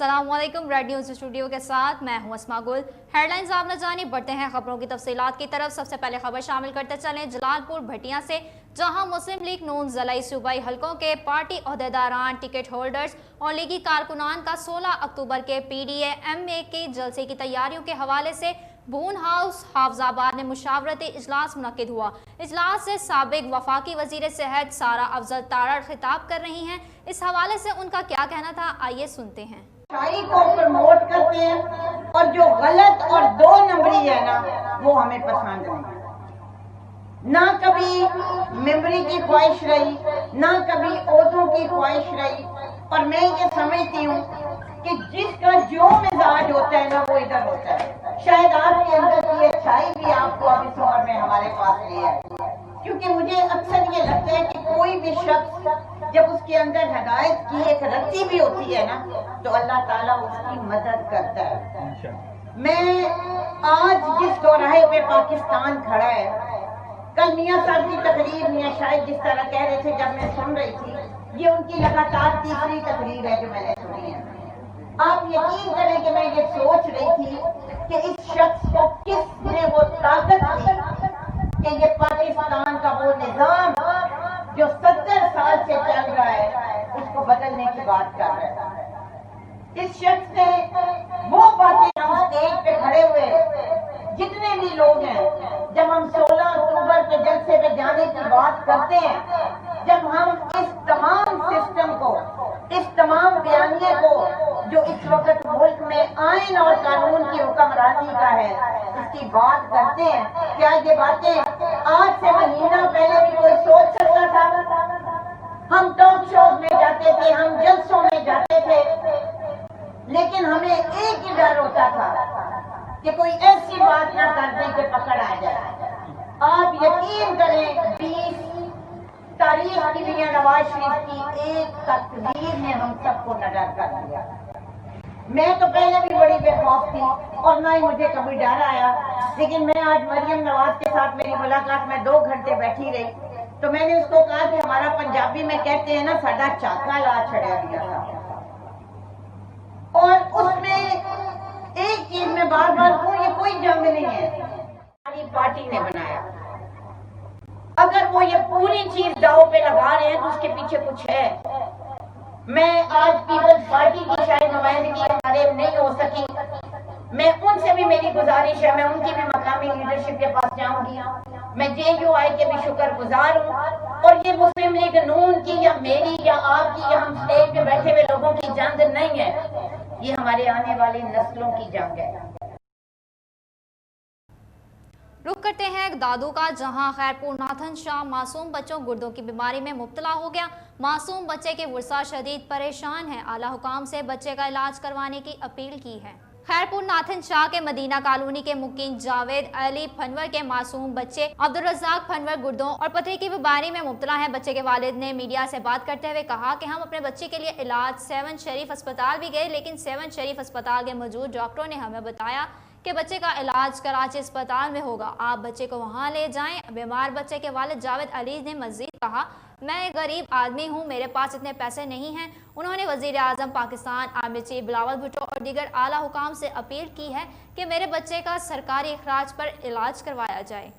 अस्सलाम वालेकुम। Red news studio के साथ मैं हूं अस्मा गुल। हेडलाइंस आप न जाने बढ़ते हैं खबरों की तफसीलात की तरफ। सबसे पहले खबर शामिल करते चलें जलालपुर भटिया से, जहां मुस्लिम लीग नून ज़िलाई सूबाई हलकों के पार्टी ओहदेदारान, टिकट होल्डर्स और लीगी कारकुनान का 16 अक्टूबर के PDA MA के जलसे की तैयारियों के हवाले से बून हाउस हाफजाबाद में मुशावरती इजलास मुनक्किद हुआ। इजलास से साबिक वफाकी वजीर सेहत सारा अफजल तारड़ खिताब कर रही हैं। इस हवाले से उनका क्या कहना था, आइए सुनते हैं। अच्छाई को प्रमोट करते हैं और जो गलत और 2 नंबरी है ना, वो हमें पसंद नहीं। ना कभी मेमोरी की ख्वाहिश रही, ना कभी ओहदों की ख्वाहिश रही। और मैं ये समझती हूँ कि जिसका जो मिजाज होता है ना, वो इधर होता है। शायद आपके अंदर की अच्छाई भी आपको अब इस उम्र में हमारे पास नहीं है, क्योंकि मुझे अक्सर ये लगता है कि कोई भी शख्स जब उसके अंदर हिदायत की एक रत्ती भी होती है ना, तो अल्लाह ताला उसकी मदद करता है। मैं आज जिस दोराहे पे पाकिस्तान खड़ा है, कल मियाँ साहब की तकरीर, मियाँ शायद जिस तरह कह रहे थे जब मैं सुन रही थी, ये उनकी लगातार तीसरी तकरीर है जो मैंने सुनी है। आप यकीन करें कि मैं ये सोच रही थी कि इस शख्स को किसने वो ताकत दी कि ये पाकिस्तान का वो निजाम जो 70 साल से चल रहा है, उसको बदलने की बात कर रहा है। इस शख्स ने वो बातें, हम स्टेज पे खड़े हुए जितने भी लोग हैं, जब हम 16 अक्टूबर के जलसे पे जाने की बात करते हैं, जब हम इस तमाम सिस्टम को, इस तमाम बयानिए को जो इस वक्त मुल्क में आइन और कानून की हुक्मरानी का है, इसकी बात करते हैं, क्या ये बातें आज से महीना पहले भी कोई सोच सकता था? हम टॉक शोज में जाते थे, हम जलसों में जाते थे, लेकिन हमें एक ही डर होता था कि कोई ऐसी बात ना कर दे कि पकड़ आ जाए। आप यकीन करें, 20 तारीख की मियां नवाज शरीफ की एक तकरीर ने हम सबको नडर कर दिया। मैं तो पहले भी बड़ी बेखौफ थी और ना ही मुझे कभी डर आया, लेकिन मैं आज मरियम नवाज के साथ मेरी मुलाकात में 2 घंटे बैठी रही, तो मैंने उसको कहा कि हमारा पंजाबी में कहते हैं ना, साडा चाका ला छड़िया दिया था। और उसमें एक चीज में बार बार कहूं, ये कोई जंग नहीं है, हमारी पार्टी ने बनाया। अगर वो ये पूरी चीज दाव पे लगा रहे हैं तो उसके पीछे कुछ है। मैं आज पीपल्स पार्टी की शायद नुमाइंदगी हमारे नहीं हो सकी, मैं उनसे भी, मेरी गुजारिश है, मैं उनकी भी मकामी लीडरशिप के पास जाऊंगी। मैं JUI के भी शुक्रगुजार हूँ। और ये मुस्लिम लीग नून की या मेरी या आपकी या हम स्टेज पे बैठे हुए लोगों की जंग नहीं है, ये हमारे आने वाली नस्लों की जंग है। रुख करते हैं दादू का, जहां खैरपुर नाथन शाह मासूम बच्चों गुर्दों की बीमारी में मुब्तला हो गया। मासूम बच्चे के वर्षा शदीद परेशान है, आला हुकाम से बच्चे का इलाज करवाने की अपील की है। खैरपुर नाथन शाह के मदीना कॉलोनी के मुकीम जावेद अली फनवर के मासूम बच्चे अब्दुल रज़ाक फनवर गुर्दों और पथरी की बीमारी में मुब्तला है। बच्चे के वालिद ने मीडिया से बात करते हुए कहा कि हम अपने बच्चे के लिए इलाज 7 शरीफ अस्पताल भी गए, लेकिन 7 शरीफ अस्पताल के मौजूद डॉक्टरों ने हमें बताया कि बच्चे का इलाज कराची अस्पताल में होगा, आप बच्चे को वहां ले जाएं। बीमार बच्चे के वालिद जावेद अली ने मजीद कहा, मैं एक गरीब आदमी हूं, मेरे पास इतने पैसे नहीं हैं। उन्होंने वजीर आजम पाकिस्तान, आर्मी चीफ बिलावल भुट्टो और दीगर आला हुकाम से अपील की है कि मेरे बच्चे का सरकारी इखराज पर इलाज करवाया जाए।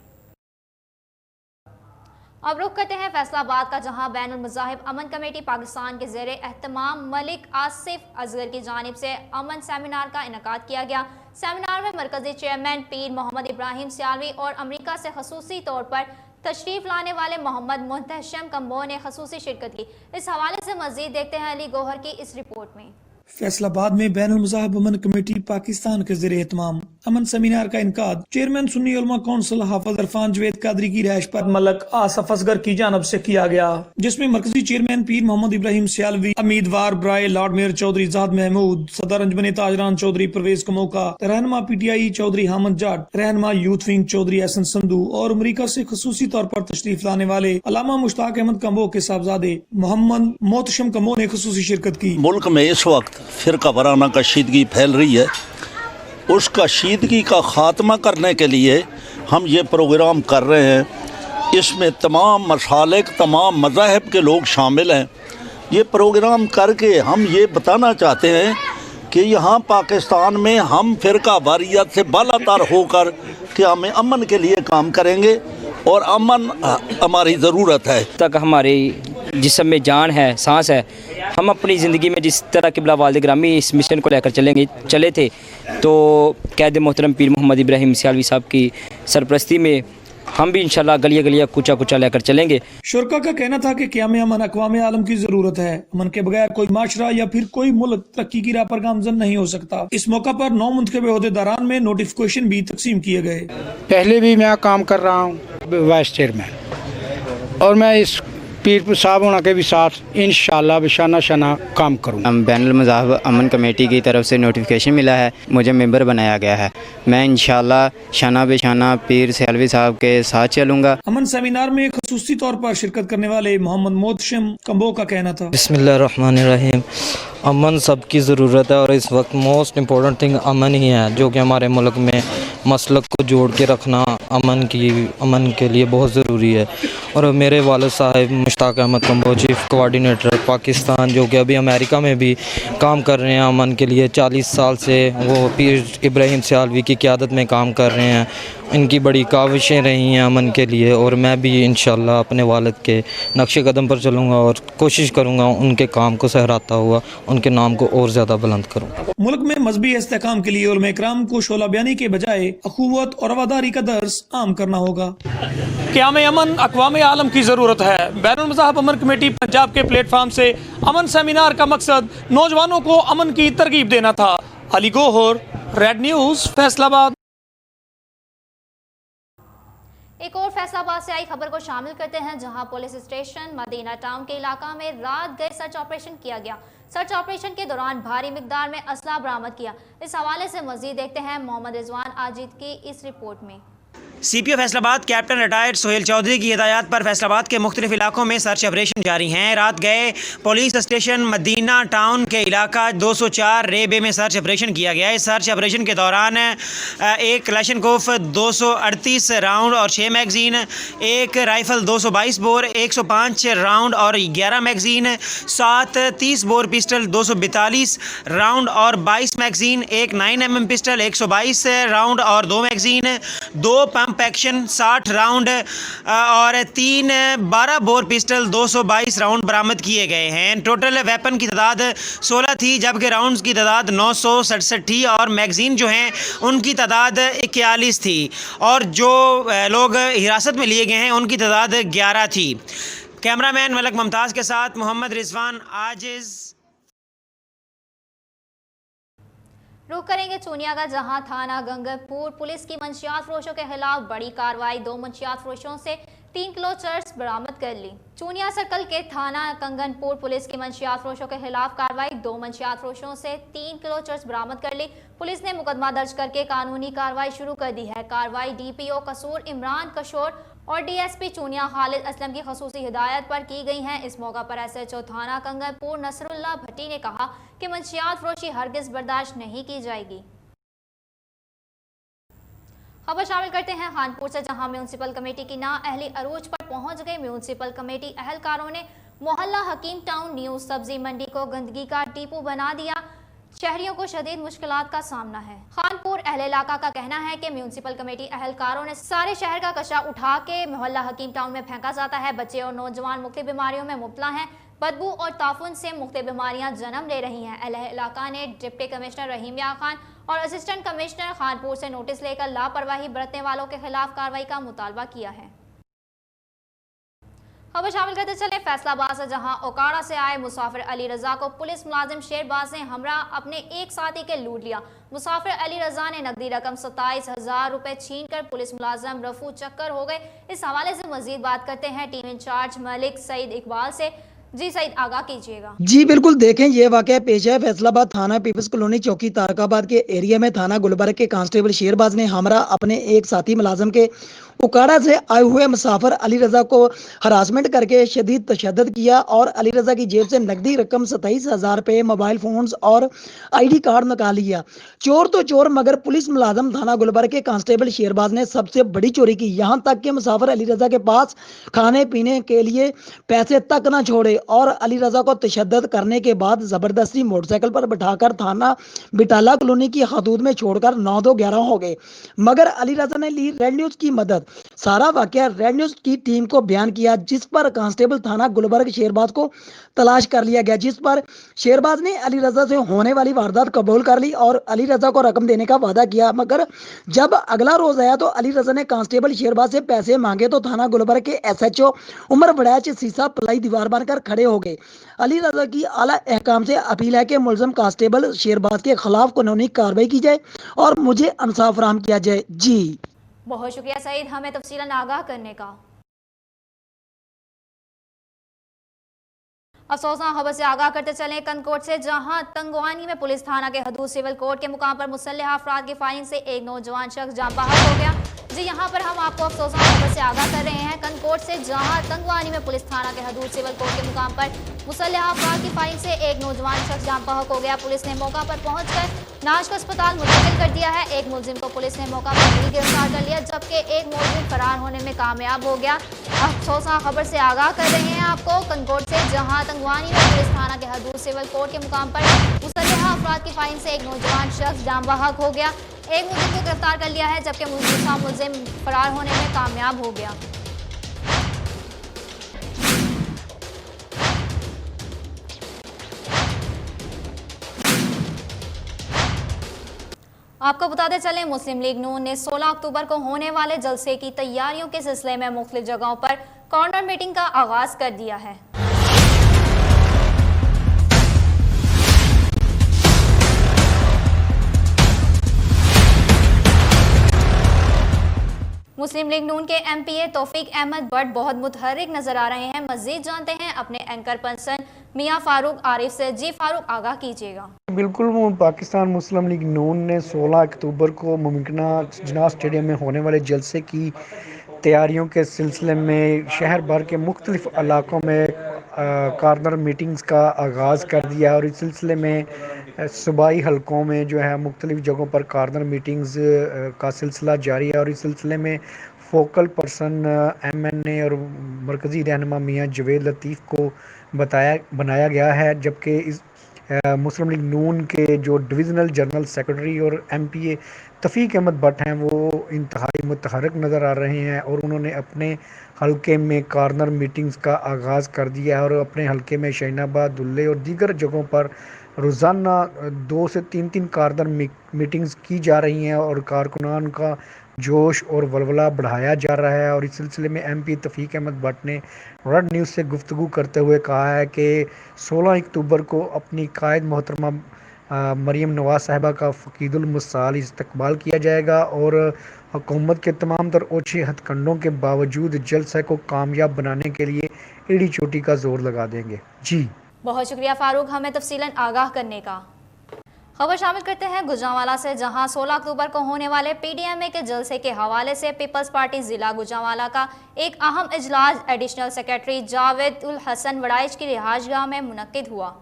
अब रुख करते हैं फैसलाबाद का, जहां बैनुल मज़ाहिब अमन कमेटी पाकिस्तान के ज़ेरे एहतमाम मलिक आसिफ असगर की जानिब से अमन सेमिनार का इनेकाद किया गया। सेमिनार में मरकजी चेयरमैन पीर मोहम्मद इब्राहिम सियालवी और अमरीका से खसूसी तौर पर तशरीफ लाने वाले मोहम्मद मुहतशम कम्बो ने खसूसी शिरकत की। इस हवाले से मजीद देखते हैं अली गौहर की इस रिपोर्ट में। फैसलाबाद में बैनुल मज़ाहिब अमन कमेटी पाकिस्तान के ज़रिए एहतमाम अमन सेमिनार का इनकाद चेयरमैन सुन्नी उलमा कौंसिल हाफिज इरफान जवेद कादरी की रिहाइश पर मलक आसिफ असगर की जानब से किया गया, जिसमें मरकजी चेयरमैन पीर मोहम्मद इब्राहिम सियालवी, उम्मीदवार बराए लॉर्ड मेयर चौधरी ज़ाद महमूद, सदर अंजमन ताजरान चौधरी परवेज कमोका, रहनुमा PTI चौधरी हामद जाट, रहनुमा यूथ विंग चौधरी एहसन संधू और अमरीका से खसूसी तौर पर तशरीफ लाने वाले अल्लामा मुश्ताक अहमद कम्बो के साहबजादे मोहम्मद मुहतशम कम्बो ने खसूसी शिरकत की। मुल्क में इस वक्त फिरका वाराना कशीदगी फैल रही है, उस कशीदगी का ख़ात्मा करने के लिए हम ये प्रोग्राम कर रहे हैं। इसमें तमाम मसालिक, तमाम मज़ाहिब के लोग शामिल हैं। ये प्रोग्राम करके हम ये बताना चाहते हैं کہ یہاں پاکستان میں ہم فرقہ واریت سے بالاتر ہو کر کہ ہمیں امن کے لیے کام کریں گے اور امن ہماری ضرورت ہے. تک ہماری جسم میں جان ہے، سانس ہے، ہم اپنی زندگی میں جس طرح قبلہ والد گرامی اس مشن کو لے کر چلے تھے، تو قائد محترم پیر محمد ابراہیم سیالوی صاحب کی سرپرستی میں ہم بھی انشاءاللہ گلیہ گلیہ کوچہ کوچہ لے کر چلیں گے. شرکا کا کہنا تھا کہ قیام امن اقوام عالم کی ضرورت ہے. امن کے بغیر کوئی معاشرہ یا پھر کوئی ملک ترقی کی راہ پر گامزن نہیں ہو سکتا. اس موقع پر 9 منتخب عہدیداران میں نوٹیفیکیشن بھی تقسیم کیے گئے. پہلے بھی میں کام کر رہا ہوں وائس چیئرمین، اور میں اس پیر صاحب ہونا کے بھی ساتھ انشاءاللہ بشانہ شانہ کام کروں. ہم بین المذاہب امن کمیٹی کی طرف سے نوٹیفیکیشن ملا ہے، مجھے ممبر بنایا گیا ہے. میں انشاءاللہ شانہ بشانہ پیر سیالوی صاحب کے ساتھ چلوں گا. امن سیمینار میں خصوصی طور پر شرکت کرنے والے محمد محتشم کمبو کا کہنا تھا، بسم اللہ الرحمن الرحیم. امن سب کی ضرورت ہے اور اس وقت موسٹ امپورٹنٹ تھنگ امن ہی ہے، جو کہ ہمارے ملک میں مسلک کو جوڑ کے رکھنا امن کے لیے بہت ضروری ہے. اور میرے والد صاحب مشتاق احمد کمبو چیف کوارڈینیٹر پاکستان، جو کہ ابھی امریکہ میں بھی کام کر رہے ہیں امن کے لیے، 40 سال سے وہ پیر ابراہیم سیالوی کی قیادت میں کام کر رہے ہیں. ان کی بڑی کاوشیں رہی ہیں امن کے لیے، اور میں بھی انشاءاللہ اپنے والد کے نقش قدم پر چلوں گا اور کوشش کروں گا ان کے کام کو سہراتا ہوا ان کے نام کو اور زیادہ بلند کروں. ملک میں مذہبی استحکام کے لیے علماء کرام کو شعلہ بیانی کے بجائے اخوت اور رواداری کا درس عام کرنا ہوگا. قیام امن اقوام عالم کی ضرورت ہے. بین المذاہب امن کمیٹی پنجاب کے پلیٹ فارم سے امن سیمینار کا مقصد نوجوانوں کو امن کی ترغیب دینا تھا. علی گوہر، ریڈ نیوز، فیصل آباد. ایک اور فیصل آباد سے آئی خبر کو شامل کرتے ہیں، جہاں پولیس اسٹیشن مدینہ ٹاؤن کے علاقہ میں رات گئے سرچ آپریشن کیا گیا. سرچ آپریشن کے دوران بھاری مقدار میں اسلحہ برآمد کیا. اس حوالے سے مزید دیکھتے ہیں محمد رضوان عاجد کی اس رپورٹ میں. سی پی او فیصل آباد کیپٹن ریٹائرڈ سہیل چودھری کی ہدایات پر فیصل آباد کے مختلف علاقوں میں سرچ آپریشن جاری ہیں. رات گئے پولیس اسٹیشن مدینہ ٹاؤن کے علاقہ 204 ریبے میں سرچ آپریشن کیا گیا. اس سرچ آپریشن کے دوران ایک کلاشنکوف 238 راؤنڈ اور 6 میگزین، ایک رائفل 222 بور، 105 راؤنڈ اور 11 میگزین، 7 30 بور پسٹل 242 راؤنڈ اور 22 میگزین، ایک 9mm پسٹل 122 راؤنڈ اور 2 میگزین، 2 پمپ ایکشن 60 راؤنڈ اور 3 12 بور پسٹل 222 راؤنڈ برآمد کیے گئے ہیں. ٹوٹل ویپن کی تعداد 16 تھی، جبکہ راؤنڈز کی تعداد 967 تھی اور میگزین جو ہیں ان کی تعداد 41 تھی، اور جو لوگ حراست میں لیے گئے ہیں ان کی تعداد 11 تھی. کیمرہ مین ملک ممتاز کے ساتھ محمد رضوان عاجز. رخ کریں گے چونیا کا، جہاں تھانہ گنگن پور پولیس کی منشیات فروشوں کے خلاف بڑی کارروائی. 2 منشیات فروشوں سے 3 کلو چرس برآمد کر لی. چونیا سرکل کے تھانہ کنگن پور پولیس کی منشیات فروشوں کے خلاف کارروائی. 2 منشیات فروشوں سے 3 کلو چرس برآمد کر لی. پولیس نے مقدمہ درج کر کے قانونی کارروائی شروع کر دی ہے. کارروائی ڈی پی او قصور عمران کشور اور ڈی ایس پی چونیا خالد اسلم کی خصوصی ہدایت پر کی گئی ہیں. اس موقع پر ایس ایچ او تھانہ کنگن پور نصر اللہ بھٹی نے کہا کہ منشیات فروشی ہرگز برداشت نہیں کی جائے گی. خبر شامل کرتے ہیں خانپور سے، جہاں میونسپل کمیٹی کی نااہلی عروج پر پہنچ گئی. میونسپل کمیٹی اہلکاروں نے محلہ حکیم ٹاؤن نیو سبزی منڈی کو گندگی کا ڈیپو بنا دیا. شہریوں کو شدید مشکلات کا سامنا ہے. خانپور اہل علاقہ کا کہنا ہے کہ میونسپل کمیٹی اہلکاروں نے سارے شہر کا کچرا اٹھا کے محلہ حکیم ٹاؤن میں پھینکا جاتا ہے. بچے اور نوجوان مختلف بیماریوں میں مبتلا ہیں. بدبو اور تعفن سے مختلف بیماریاں جنم لے رہی ہیں. اہل علاقہ نے ڈپٹی کمشنر رحیم یا خان اور اسسٹنٹ کمشنر خانپور سے نوٹس لے کر لاپرواہی برتنے والوں کے خلاف کارروائی کا مطالبہ کیا ہے. خبر شامل کرتے چلے فیصل آباد سے، جہاں اوکاڑا سے آئے مسافر علی رضا کو پولیس ملازم شیر باز نے ہمراہ اپنے ایک ساتھی کے لوٹ لیا. مسافر علی رضا نے نقدی رقم 27,000 روپے چھین کر پولیس ملازم رفو چکر ہو گئے. اس حوالے سے مزید بات کرتے ہیں ٹیم انچارج ملک سعید اقبال سے. جی سعید، آگاہ کیجیے گا. جی بالکل، دیکھیں یہ واقعہ پیش ہے فیصل آباد تھانہ پیپلز کالونی چوکی تارک آباد کے ایریا میں. تھانہ گلبرگ کے کانسٹیبل شیر باز نے ہمراہ اپنے ایک ساتھی ملازم کے اوکاڑا سے آئے ہوئے مسافر علی رضا کو ہراسمنٹ کر کے شدید تشدد کیا اور علی رضا کی جیب سے نقدی رقم 27,000 روپے، موبائل فونز اور آئی ڈی کارڈ نکال لیا. چور تو چور، مگر پولیس ملازم تھانہ گلبرگ کے کانسٹیبل شیر باز نے سب سے بڑی چوری کی. یہاں تک کہ مسافر علی رضا کے پاس کھانے پینے کے لیے پیسے تک نہ چھوڑے और अली रजा को तशद्दुद करने के बाद जबरदस्ती मोटरसाइकिल पर बिठाकर थाना बिटाला कॉलोनी की हदूद में छोड़कर 9-2-11 हो गए, मगर अली रजा ने ली रेड न्यूज की मदद। सारा वाकया रेड न्यूज की टीम को बयान किया, जिस पर कांस्टेबल थाना गुलबर्ग शेरबाज को तलाश कर लिया गया, जिस पर शेरबाज ने अली रजा से होने वाली वारदात कबूल कर ली और अली रजा को रकम देने का वादा किया। मगर जब अगला रोज आया तो अली रजा ने कांस्टेबल शेरबाज से पैसे मांगे तो थाना गुलबर्ग के SHO उमर बड़ैच सीसा पलाई दीवार बनकर खड़े हो गए। अली रजा की आला अहकाम से अपील है कि मुलजम कांस्टेबल शेरबाज के खिलाफ कानूनी कार्रवाई की जाए और मुझे इंसाफ फराहम किया जाए। जी बहुत शुक्रिया सईद हमें तफसीलन आगाह करने का। अफसोसनाक खबर से आगाह करते चलें कनकोट से, जहां तंगवानी में पुलिस थाना के हदूद सिविल कोर्ट के मुकाम पर मुसल्लह अफराद की फायरिंग से एक नौजवान शख्स जान बहक हो गया। जी यहां पर हम आपको अफसोसनाक खबर से आगाह कर रहे हैं कनकोट से, जहां तंगवानी में पुलिस थाना के हदूद सिविल कोर्ट के मुकाम पर मुसल्लह अफराद की फायरिंग से एक नौजवान शख्स जान बहक हो गया। पुलिस ने मौका पर पहुंचकर नाश को अस्पताल मुंतकिल कर दिया है। एक मुलजिम को पुलिस ने मौका पर ही गिरफ्तार कर लिया, जबकि एक मुलजिम फरार होने में कामयाब हो गया। अफसोसनाक खबर से आगाह कर रहे हैं आपको कनकोट से, जहां तंगवानी में पुलिस थाना के हदूद सिविल कोर्ट के मुकाम पर मुसल्लह अफराद की फायरिंग से एक नौजवान शख्स जान बहक हो गया। एक मुलजिम को गिरफ्तार कर लिया है, जबकि दूसरा मुलजिम फरार होने में कामयाब हो गया। आपको बताते चलें मुस्लिम लीग नून ने 16 अक्टूबर को होने वाले जलसे की तैयारियों के सिलसिले में मुख्तलिफ जगहों पर कॉर्नर मीटिंग का आगाज कर दिया है। मुस्लिम लीग नून के MPA तौफीक अहमद भट्ट बहुत मुतहर्रिक नजर आ रहे हैं। मजीद जानते हैं अपने एंकर पर्सन मियां फारूक आरिफ से। जी फारूक आगाह कीजिएगा। बिल्कुल, पाकिस्तान मुस्लिम लीग नून ने 16 अक्टूबर को मुमकिना जिन्ना स्टेडियम में होने वाले जलसे की तैयारियों के सिलसिले में शहर भर के मुख्तलिफ इलाकों में कॉर्नर मीटिंग्स का आगाज़ कर दिया और इस सिलसिले में सूबाई हलकों में जो है मुख्तलिफ जगहों पर कॉर्नर मीटिंग्स का सिलसिला जारी है और इस सिलसिले में फोकल पर्सन MNA और मरकज़ी रहनुमा मियाँ जवेद लतीफ़ को बनाया गया है, जबकि इस मुस्लिम लीग नून के जो डिविज़नल जनरल सेक्रेटरी और MPA तौफीक अहमद भट्ट हैं वो इंतहाई मुतहर्रिक नज़र आ रहे हैं और उन्होंने अपने हलके में कॉर्नर मीटिंग्स का आगाज़ कर दिया है और अपने हलके में शहीनाबाद, दुल्ले और दीगर जगहों पर रोज़ाना 2 से 3 कॉर्नर मीटिंग्स की जा रही हैं और कारकुनान का जोश और वलवला बढ़ाया जा रहा है। और इस सिलसिले में MP तौफीक अहमद भट्ट ने रेड न्यूज़ से गुफ्तगू करते हुए कहा है कि 16 अक्टूबर को अपनी कायद मोहतरमा मरीम नवाज साहिबा का फ़कीदुल मिसाल इस्तकबाल किया जाएगा और हुकूमत के तमाम तर ओछे हथकंडों के बावजूद जलसे को कामयाब बनाने के लिए एड़ी चोटी का जोर लगा देंगे। जी बहुत शुक्रिया फारूक हमें तफसीलन आगाह करने का। खबर शामिल करते हैं गुजरांवाला से, जहां 16 अक्टूबर को होने वाले PDMA के जलसे के हवाले से पीपल्स पार्टी जिला गुजरांवाला का एक अहम इजलास एडिशनल सेक्रेटरी जावेद उल हसन वड़ाइच की रिहाइशगाह में मुनक्किद हुआ।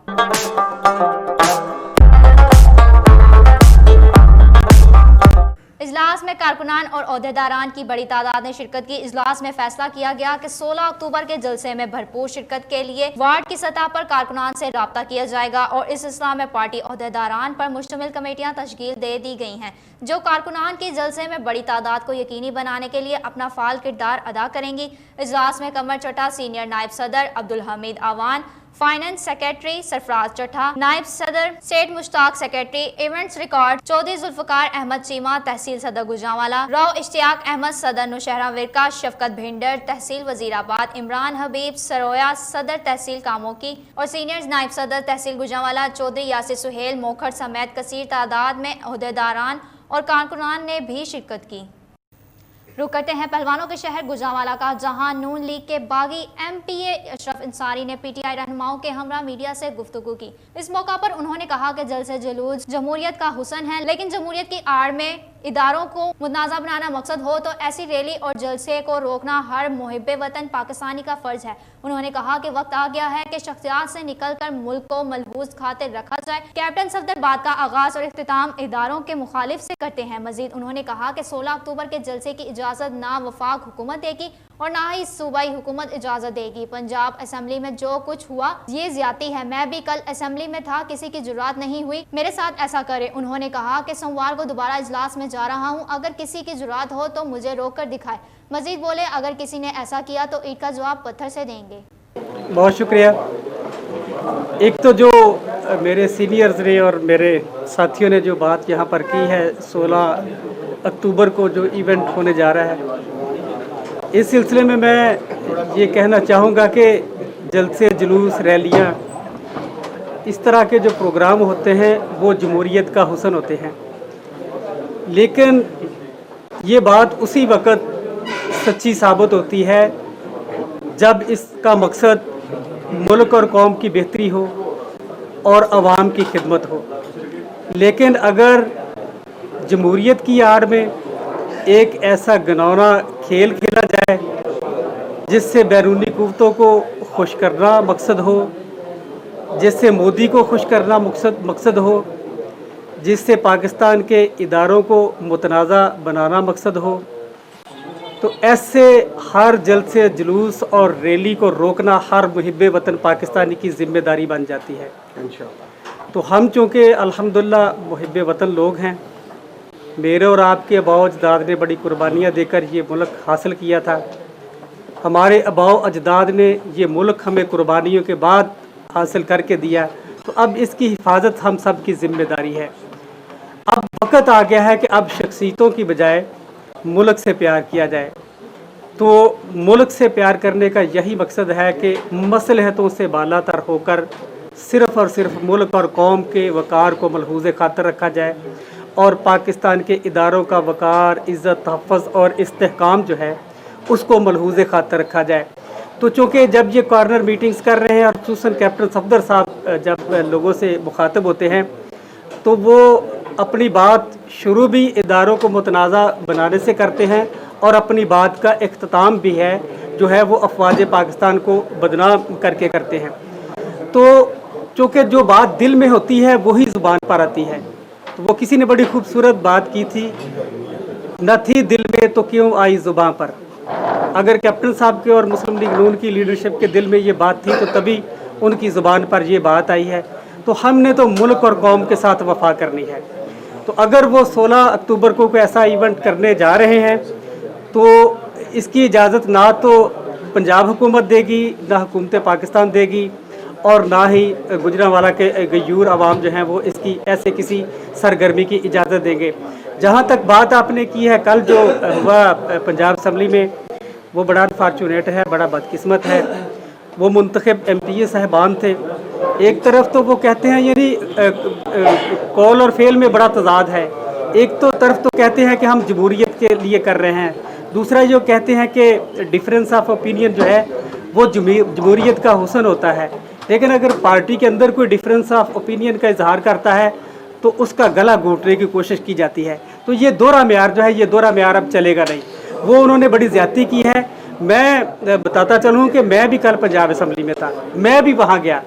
इजलास में कारकुनान और ओहदेदारान की बड़ी तादाद ने शिरकत की। इजलास में फैसला किया गया कि 16 अक्टूबर के जलसे में भरपूर शिरकत के लिए वार्ड की सतह पर कारकुनान से राब्ता किया जाएगा और इस सिलसिले में पार्टी ओहदेदारान पर मुश्तमिल कमेटियां तश्कील दे दी गई हैं, जो कारकुनान के जलसे में बड़ी तादाद को यकीनी बनाने के लिए अपना फाल किरदार अदा करेंगी। इजलास में कमर चट्टा सीनियर नायब सदर अब्दुल हमीद आवान, फाइनेंस सेक्रेटरी सरफराज चट्टा, नायब सदर Seth Mushtaq secretary events record Chaudhry Zulfiqar Ahmed Cheema तहसील सदर गुजरांवाला, राव इश्तियाक अहमद सदर नौशहरा विरका, शफकत भिंडर तहसील वजीराबाद, इमरान हबीब सरोया सदर तहसील कामोकी और सीनियर नायब सदर तहसील गुजरांवाला चौधरी यासिर सुहेल मोखर समेत कसीर तादाद में ओहदेदारान और कारकुनान ने भी शिरकत की। रुक करते हैं पहलवानों के शहर गुजरांवाला का, जहां नून लीग के बागी MPA अशरफ अंसारी ने PTI रहनुमाओं के हमरा मीडिया से गुफ्तगू की। इस मौका पर उन्होंने कहा कि जलसे जुलूस जमहूरियत का हुस्न है, लेकिन जमहूरियत की आड़ में इदारों को मुतनाज़ा बनाना मकसद हो तो ऐसी रैली और जलसे को रोकना हर मुहिब्बे वतन पाकिस्तानी का फ़र्ज है। उन्होंने कहा कि वक्त आ गया है कि शख्सियात से निकलकर मुल्क को मलबूस खातिर रखा जाए। कैप्टन सफदर बात का आगाज़ और इख्तिताम इदारों के मुखालिफ से करते हैं। मजीद उन्होंने कहा कि 16 अक्टूबर के जलसे की इजाज़त ना वफाक हुकूमत देगी और ना ही सूबाई हुकूमत इजाज़त देगी। पंजाब असम्बली में जो कुछ हुआ ये ज्यादती है। मैं भी कल असम्बली में था, किसी की जुर्रत नहीं हुई मेरे साथ ऐसा करे। उन्होंने कहा कि सोमवार को दोबारा इजलास में जा रहा हूँ, अगर किसी की जुर्रत हो तो मुझे रोक कर दिखाए। मजीद बोले, अगर किसी ने ऐसा किया तो ईंट का जवाब पत्थर से देंगे। बहुत शुक्रिया। एक तो जो मेरे सीनियर्स ने और मेरे साथियों ने जो बात यहाँ पर की है, 16 अक्टूबर को जो इवेंट होने जा रहा है, इस सिलसिले में मैं ये कहना चाहूँगा कि जलसे, जुलूस, रैलियाँ, इस तरह के जो प्रोग्राम होते हैं वो जमहूरियत का हुस्न होते हैं, लेकिन ये बात उसी वक्त सच्ची साबित होती है जब इसका मकसद मुल्क और कौम की बेहतरी हो और आवाम की खिदमत हो। लेकिन अगर जमहूरियत की आड़ में एक ऐसा घिनौना खेल खेला जाए जिससे बैरूनी कुव्वतों को खुश करना मकसद हो, जिससे मोदी को खुश करना मकसद हो, जिससे पाकिस्तान के इदारों को मुतनाज़ा बनाना मकसद हो, तो ऐसे हर जलसे, जुलूस और रैली को रोकना हर मुहिब्बे वतन पाकिस्तानी की ज़िम्मेदारी बन जाती है। तो हम चूँकि अल्हम्दुलिल्लाह मुहिब्बे वतन लोग हैं, मेरे और आपके आबाओ अजदाद ने बड़ी कुर्बानियाँ देकर ये मुल्क हासिल किया था। हमारे आबाओ अजदाद ने ये मुल्क हमें कुर्बानियों के बाद हासिल करके दिया, तो अब इसकी हिफाजत हम सब की ज़िम्मेदारी है। अब वक्त आ गया है कि अब शख्सियतों की बजाय मुल्क से प्यार किया जाए। तो मुल्क से प्यार करने का यही मकसद है कि मसलहतों से बालातर होकर सिर्फ़ और सिर्फ मुल्क और कौम के वक़ार को मलहूज़ खातर रखा जाए और पाकिस्तान के इदारों का वक़ार, इज़्ज़त, तहफ़्फ़ुज़ और इस्तेहकाम जो है उसको मलहूज़ खातर रखा जाए। तो चूँकि जब ये कॉर्नर मीटिंग्स कर रहे हैं और खुसूसन कैप्टन सफदर साहब जब लोगों से मुखातब होते हैं तो वो अपनी बात शुरू भी इदारों को मुतनाज़ा बनाने से करते हैं और अपनी बात का इख्तिताम भी है जो है वो अफवाज पाकिस्तान को बदनाम करके करते हैं। तो चूँकि जो बात दिल में होती है वही ज़ुबान पर आती है। तो वो किसी ने बड़ी खूबसूरत बात की थी, न थी दिल में तो क्यों आई ज़ुबान पर। अगर कैप्टन साहब के और मुस्लिम लीग नून की लीडरशिप के दिल में ये बात थी तो तभी उनकी ज़ुबान पर ये बात आई है। तो हमने तो मुल्क और कौम के साथ वफा करनी है। तो अगर वो 16 अक्टूबर को कोई ऐसा इवेंट करने जा रहे हैं तो इसकी इजाज़त ना तो पंजाब हुकूमत देगी, ना हुकूमत पाकिस्तान देगी और ना ही गुजरांवाला के गयूर आवाम जो हैं वो इसकी ऐसे किसी सरगर्मी की इजाज़त देंगे। जहाँ तक बात आपने की है कल जो हुआ पंजाब असम्बली में, वो बड़ा अनफॉर्चुनेट है, बड़ा बदकिस्मत है। वो मुंतखब MPA साहबान थे, एक तरफ तो वो कहते हैं यानी कौल और फेल में बड़ा तजाद है। एक तो तरफ तो कहते हैं कि हम जमहूरियत के लिए कर रहे हैं, दूसरा जो कहते हैं कि डिफरेंस ऑफ ओपिनियन जो है वो जमहूरियत का हुस्न होता है। लेकिन अगर पार्टी के अंदर कोई डिफरेंस ऑफ ओपिनियन का इजहार करता है तो उसका गला घोंटने की कोशिश की जाती है। तो ये दोहरा म्यार जो है, ये दोहरा म्यार अब चलेगा नहीं। वो उन्होंने बड़ी ज़्यादती की है। मैं बताता चलूँ कि मैं भी कल पंजाब असम्बली में था, मैं भी वहाँ गया,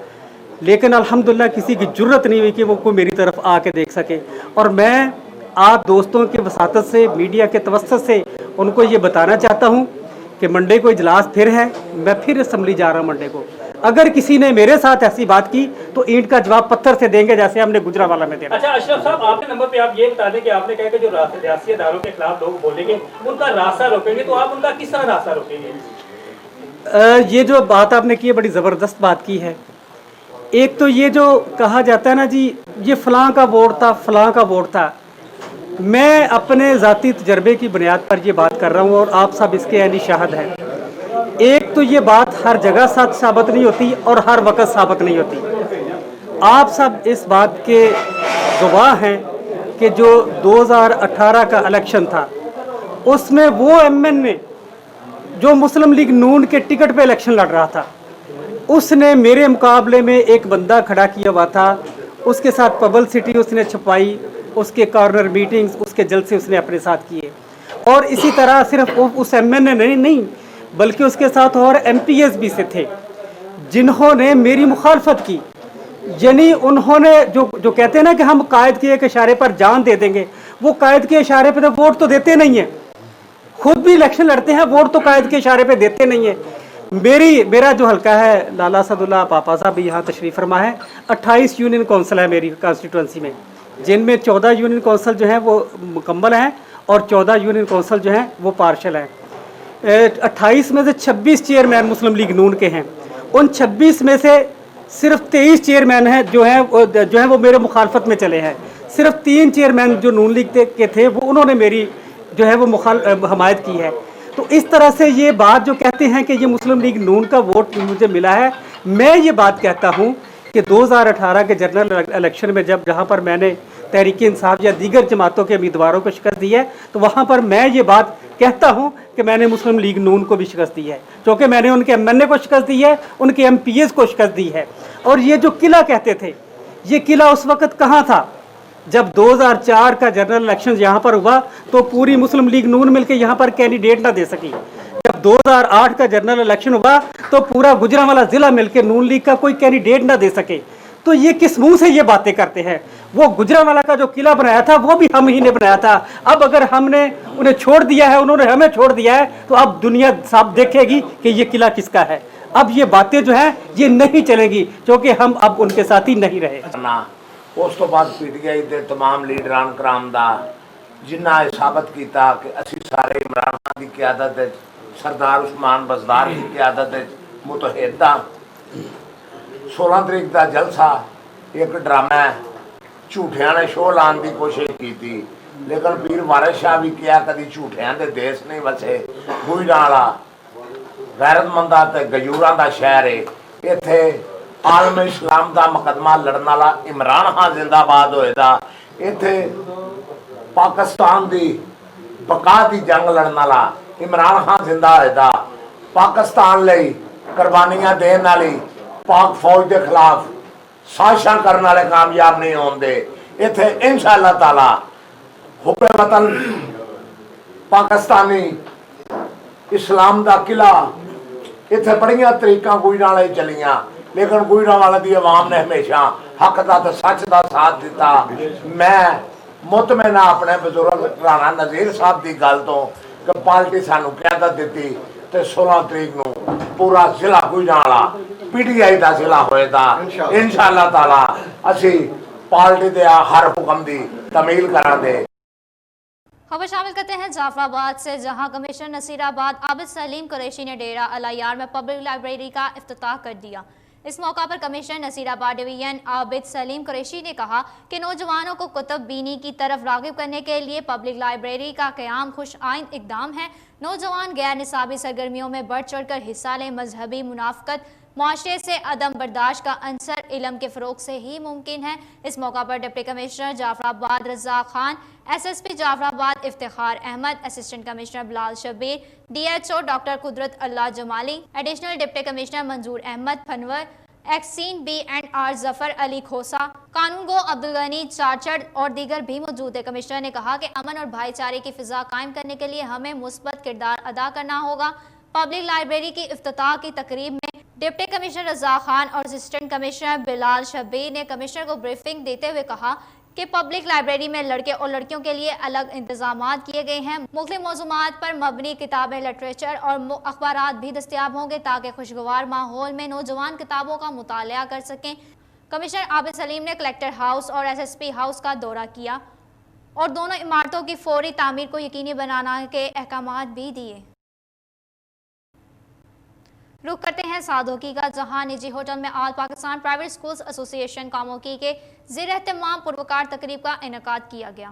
लेकिन अल्हम्दुलिल्लाह किसी की जुर्रत नहीं हुई कि वो कोई मेरी तरफ आके देख सके। और मैं आप दोस्तों की वसातत से, मीडिया के तवस्सुत से उनको ये बताना चाहता हूँ कि मंडे को इजलास फिर है, मैं फिर असम्बली जा रहा हूँ मंडे को। अगर किसी ने मेरे साथ ऐसी बात की तो ईंट का जवाब पत्थर से देंगे जैसे हमने गुजरांवाला में दिया। अच्छा अशरफ साहब, आपके नंबर पे आप ये बता दें कि आपने कहा कि जो सियासी इदारों के खिलाफ लोग बोलेंगे उनका रास्ता रोकेंगे, तो आप उनका किस तरह रास्ता रोकेंगे? ये जो बात आपने की है बड़ी ज़बरदस्त बात की है। एक तो ये जो कहा जाता है ना जी, ये फ़लाँ का वोट था, फ़लाँ का वोट था। मैं अपने ज़ाती तजर्बे की बुनियाद पर ये बात कर रहा हूँ और आप सब इसके यानी शाहद हैं। एक तो ये बात हर जगह साबित नहीं होती और हर वक्त साबित नहीं होती। आप सब इस बात के गवाह हैं कि जो 2018 का इलेक्शन था उसमें वो MN ने जो मुस्लिम लीग नून के टिकट पे इलेक्शन लड़ रहा था, उसने मेरे मुकाबले में एक बंदा खड़ा किया हुआ था, उसके साथ पब्लिसिटी उसने छुपाई, उसके कॉर्नर मीटिंग्स, उसके जलसे उसने अपने साथ किए। और इसी तरह सिर्फ उस MN ने नहीं बल्कि उसके साथ और MPs भी से थे जिन्होंने मेरी मुखालफत की। यानी उन्होंने जो कहते हैं ना कि हम कायद के एक इशारे पर जान दे देंगे, वो कायद के इशारे पर तो वोट तो देते नहीं हैं, खुद भी इलेक्शन लड़ते हैं, वोट तो कायद के इशारे पे देते नहीं है। मेरा जो हल्का है लाला सदुल्ला पापा साहब भी यहाँ तशरीफ़ फरमा है। 28 यूनियन कौंसिल है मेरी कॉन्स्टिट्यूंसी में, जिनमें 14 यूनियन कौंसिल जो हैं वो मुकम्मल हैं और 14 यूनियन कौंसिल जो हैं वो पार्शल हैं। 28 में से 26 चेयरमैन मुस्लिम लीग नून के हैं। उन 26 में से सिर्फ 23 चेयरमैन हैं जो हैं वो मेरे मुखालफत में चले हैं। सिर्फ 3 चेयरमैन जो नून लीग के थे वो उन्होंने मेरी जो है वो हमायत की है। तो इस तरह से ये बात जो कहते हैं कि ये मुस्लिम लीग नून का वोट मुझे मिला है, मैं ये बात कहता हूँ कि 2018 के जनरल इलेक्शन में जहाँ पर मैंने तहरीक इंसाफ या दीगर जमातों के उम्मीदवारों को शिकस्त दी है, तो वहाँ पर मैं ये बात कहता हूँ कि मैंने मुस्लिम लीग नून को भी शिकस्त दी है, क्योंकि मैंने उनके MNA को शिकस्त दी है, उनके MPs को शिकस्त दी है। और ये जो किला कहते थे, ये किला उस वक़्त कहाँ था जब 2004 का जनरल इलेक्शन यहाँ पर हुआ तो पूरी मुस्लिम लीग नून मिलकर यहाँ पर कैंडिडेट ना दे सकी। जब 2008 का जनरल इलेक्शन हुआ तो पूरा गुजरांवाला ज़िला मिलकर नून लीग का कोई कैंडिडेट ना दे सके। तो ये किस मुंह से ये बातें करते हैं? वो गुजरांवाला का जो किला बनाया था वो भी हम ही ने बनाया था। अब अगर हमने उन्हें छोड़ दिया है, उन्होंने हमें छोड़ दिया है, तो अब दुनिया साफ देखेगी कि ये किला किसका है। अब ये बातें जो हैं ये नहीं चलेंगी, क्योंकि हम अब उनके साथ ही नहीं रहे। ਉਸ ਤੋਂ ਬਾਅਦ PTI ਦੇ तमाम ਲੀਡਰਾਂ ਕਰਾਮ ਦਾ ਜਿਨ੍ਹਾਂ ਇਹ ਸਾਬਤ ਕੀਤਾ ਕਿ ਅਸੀਂ ਸਾਰੇ ਇਮਰਾਨ ਖਾਨ ਦੀ ਕਿਆਦਤ ਵਿੱਚ, ਸਰਦਾਰ ਉਸਮਾਨ ਬਜ਼ਦਾਰ ਦੀ ਕਿਆਦਤ ਵਿੱਚ ਮੁਤਹਿਦ ਹਾਂ। 16 ਤਰੀਕ ਦਾ ਜਲਸਾ ਇੱਕ ਡਰਾਮਾ ਹੈ, ਝੂਠਿਆਂ ਨੇ ਸ਼ੋਅ ਲਾਉਣ ਦੀ ਕੋਸ਼ਿਸ਼ ਕੀਤੀ, ਲੇਕਿਨ ਪੀਰ ਵਾਰਿਸ ਸ਼ਾਹ ਵੀ ਕਿਹਾ ਕਦੀ ਝੂਠਿਆਂ ਦੇ ਦੇਸ਼ ਨਹੀਂ ਵਸੇ। ਗੁਜਰਾਂਵਾਲਾ ਗੈਰਤਮੰਦਾਂ ਤੇ ਗਜੂਰਾਂ ਦਾ ਸ਼ਹਿਰ ਹੈ। ਇੱਥੇ आलम इस्लाम का मुकदमा लड़न वाला इमरान खान जिंदाबाद होएगा। इत्थे पाकिस्तान की बका की जंग लड़न वाला इमरान खान जिंदा होएगा। पाकिस्तान लई कुर्बानियां देने वाली पाक फौज के खिलाफ साजिशां करने वाले कामयाब नहीं होंदे। इत्थे इंशाअल्लाह ताला हुक्म वतन पाकिस्तानी इस्लाम का किला इत्थे बड़ियां तरीकां गुजरांवाले चलियां, लेकिन गुजरांवाला की आवाम ने हमेशा हक का तो सच का साथ दिता। मैं मुतमिन अपने बजुर्ग राणा नज़ीर साहब की गल तो कि पार्टी सानू क्यादत दी तो 16 तरीक नू पूरा जिला गुजरांवाला PTI का जिला होएगा। इंशाअल्लाह ताला असी पार्टी के हर हुक्म की तमील करांगे। खबर शामिल करते हैं जाफराबाद से, जहां कमिश्नर नसीराबाद आबिद सलीम कुरैशी ने डेरा अल-अयार में पब्लिक लाइब्रेरी का इफ्तिताह कर दिया। इस मौका पर कमिश्नर नसीराबाद डिवीजन आबिद सलीम कुरैशी ने कहा कि नौजवानों को कुतुब बीनी की तरफ राग़िब करने के लिए पब्लिक लाइब्रेरी का क़याम खुश आइंद इक़दाम है। नौजवान गैर निसाबी सरगर्मियों में बढ़ चढ़ कर हिस्सा लें। मजहबी मुनाफ़क़त, मुआशरे से अदम बर्दाश्त का अंसर इल्म के फ़रोग़ से ही मुमकिन है। इस मौका पर deputy commissioner Jafarabad Raza Khan, SSP Jafarabad Iftikhar Ahmed, assistant commissioner Bilal Shabbir, DHO doctor Qudrat Allah Jamali, additional deputy commissioner Manzoor Ahmed फनवर, एक्सीन B&R Zafar Ali खोसा, कानून गो अब्दुल गनी चाचड़ और दीगर भी मौजूद है। कमिश्नर ने कहा कि अमन और भाईचारे की फ़िज़ा कायम करने के लिए हमें मुस्बत किरदार अदा करना होगा। पब्लिक लाइब्रेरी की इफ्तिताह की तकरीब में डिप्टी कमिश्नर रज़ा खान और असिस्टेंट कमिश्नर बिलाल शबीर ने कमिश्नर को ब्रीफिंग देते हुए कहा कि पब्लिक लाइब्रेरी में लड़के और लड़कियों के लिए अलग इंतजामात किए गए हैं। मुख्तलिफ मौज़ूआत पर मबनी किताबें, लिटरेचर और अखबारात भी दस्तियाब होंगे ताकि खुशगवार माहौल में नौजवान किताबों का मुतालिया कर सकें। कमिश्नर आबिद सलीम ने कलेक्टर हाउस और SSP हाउस का दौरा किया और दोनों इमारतों की फौरी तामीर को यकीनी बनाने के अहकामात भी दिए। रुख करते हैं सादोकी का, जहां निजी होटल में all Pakistan private schools association Kamoki के ज़ेर एहतमाम पुरवकार तकरीब का इनेकाद किया गया।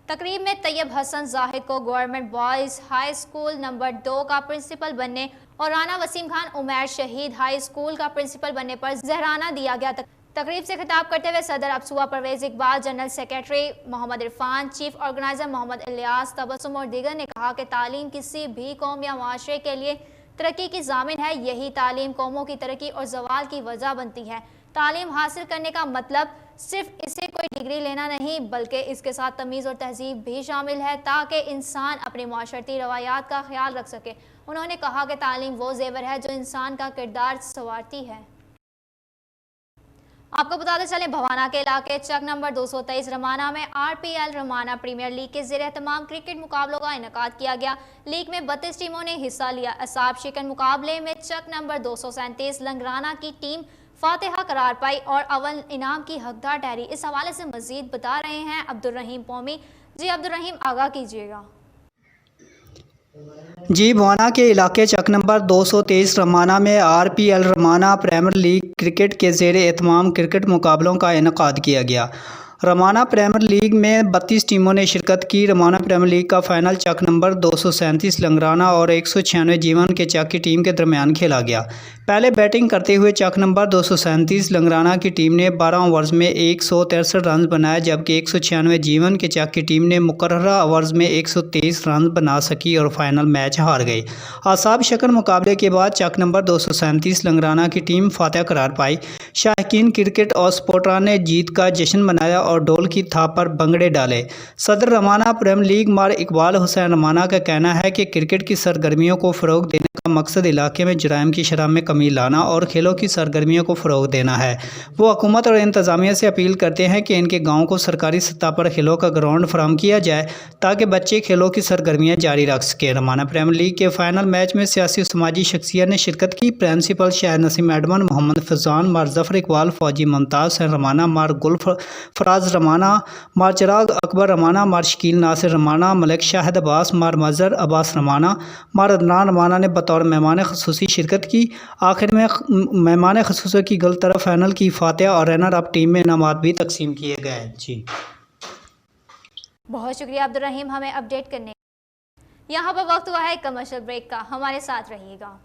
तकरीब में तैयब हसन जाहिद को government boys high school number 2 का प्रिंसिपल बनने और राना वसीम खान उमैर शहीद हाई स्कूल का प्रिंसिपल बनने पर ज़हराना दिया गया। तकरीब से खिताब करते हुए सदर अबसुआ Parvez Iqbal, general secretary Mohammad Irfan, chief organiser Mohammad Ilyas Tabassum और दीगर ने कहा कि तालीम किसी भी कौम या माशरे के लिए तरक्की की ज़ामिन है। यही तालीम कौमों की तरक्की और ज़वाल की वजह बनती है। तालीम हासिल करने का मतलब सिर्फ इसे कोई डिग्री लेना नहीं, बल्कि इसके साथ तमीज़ और तहजीब भी शामिल है ताकि इंसान अपने माशरती रवायात का ख्याल रख सके। उन्होंने कहा कि तालीम वो ज़ेवर है जो इंसान का किरदार संवारती है। आपको बताते चलें, भवाना के इलाके चक नंबर 223 रमाना में RPL रमाना प्रीमियर लीग के ज़ेर एहतमाम क्रिकेट मुकाबलों का इनेकाद किया गया। लीग में 32 टीमों ने हिस्सा लिया। असाब शिकन मुकाबले में चक नंबर 237 लंगराना की टीम फातिहा करार पाई और अव्वल इनाम की हकदार ठहरी। इस हवाले से मजीद बता रहे हैं अब्दुल रहीम पौमी। जी अब्दुल रहीम, आगाह कीजिएगा। जी, भवाना के इलाके चक नंबर 223 रमाना में RPL रमाना प्रीमियर लीग क्रिकेट के ज़ेर एहतमाम क्रिकेट मुकाबलों का इनेकाद किया गया। रमाना प्रीमियर लीग में 32 टीमों ने शिरकत की। रमाना प्रीमियर लीग का फाइनल चक नंबर 237 लंगराना और 196 जीवन के चक की टीम के दरमियान खेला गया। पहले बैटिंग करते हुए चक नंबर 237 लंगराना की टीम ने 12 ओवर्स में 163 रन बनाए, जबकि 196 जीवन के चक की टीम ने मुकर्ररा ओवर्स में 123 रन बना सकी और फाइनल मैच हार गई। आसाब शक्ल मुकाबले के बाद चक नंबर 237 लंगराना की टीम फातिहा करार पाई। शायकीन क्रिकेट और सपोर्टरान ने जीत का जश्न मनाया और ढोल की थाप पर भंगड़े डाले। सदर रमाना प्रीमियर लीग मार इकबाल हुसैन रमाना का कहना है कि क्रिकेट की सरगर्मियों को फ़रोग देने का मकसद इलाके में जराइम की शरह में कमी लाना और खेलों की सरगर्मियों को फ़रोग देना है। वो हुकूमत और इंतज़ामिया से अपील करते हैं कि इनके गाँव को सरकारी सतह पर खेलों का ग्राउंड फराहम किया जाए ताकि बच्चे खेलों की सरगर्मियाँ जारी रख सकें। रमाना प्रीमियर लीग के फाइनल मैच में सियासी समाजी शख्सियत ने शिरकत की। प्रिंसिपल शाहिद नसीम एडमन, मोहम्मद फैज़ान, मार जफ़र इकबाल, फौजी मुमताज़ रमाना, मार गुल फराज रमाना, मार चिराग अकबर रमाना, मार शकील नासिर रमाना, मलिक शाहिद अब्बास, मार मज़हर अब्बास रमाना, मार अदनान रमाना ने बतौर मेहमान ख़ुसूसी शिरकत की। आखिर में मेहमान ख़ुसूसी की गल तरफ फाइनल की फातिहा और रनर अप टीम में इनामात भी तकसीम किए गए। जी, बहुत शुक्रिया अब्दुल रहीम हमें अपडेट करने। यहाँ पर वक्त हुआ है कमर्शियल ब्रेक का, हमारे साथ रहिएगा।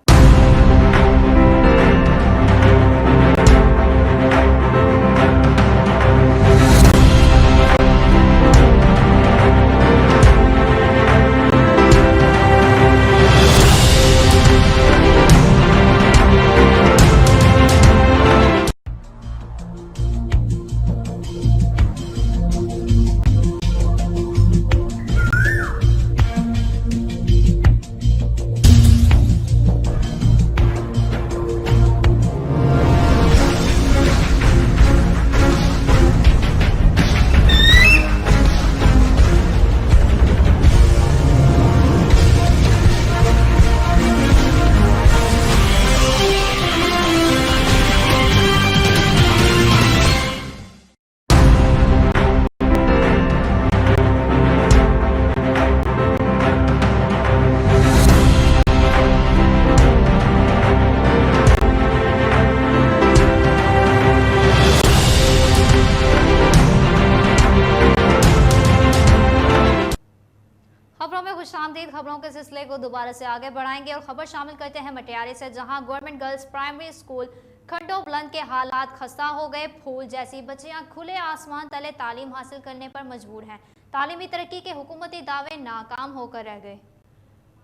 खबरों के सिलसिले को दोबारा से आगे बढ़ाएंगे और खबर शामिल करते हैं मटियारी से, जहां गवर्नमेंट गर्ल्स प्राइमरी स्कूल खंडो बुलंद के हालात खस्ता हो गए। फूल जैसी बच्चियां खुले आसमान तले तालीम हासिल करने पर मजबूर हैं। तालीमी तरक्की के हुकूमती दावे नाकाम होकर रह गए।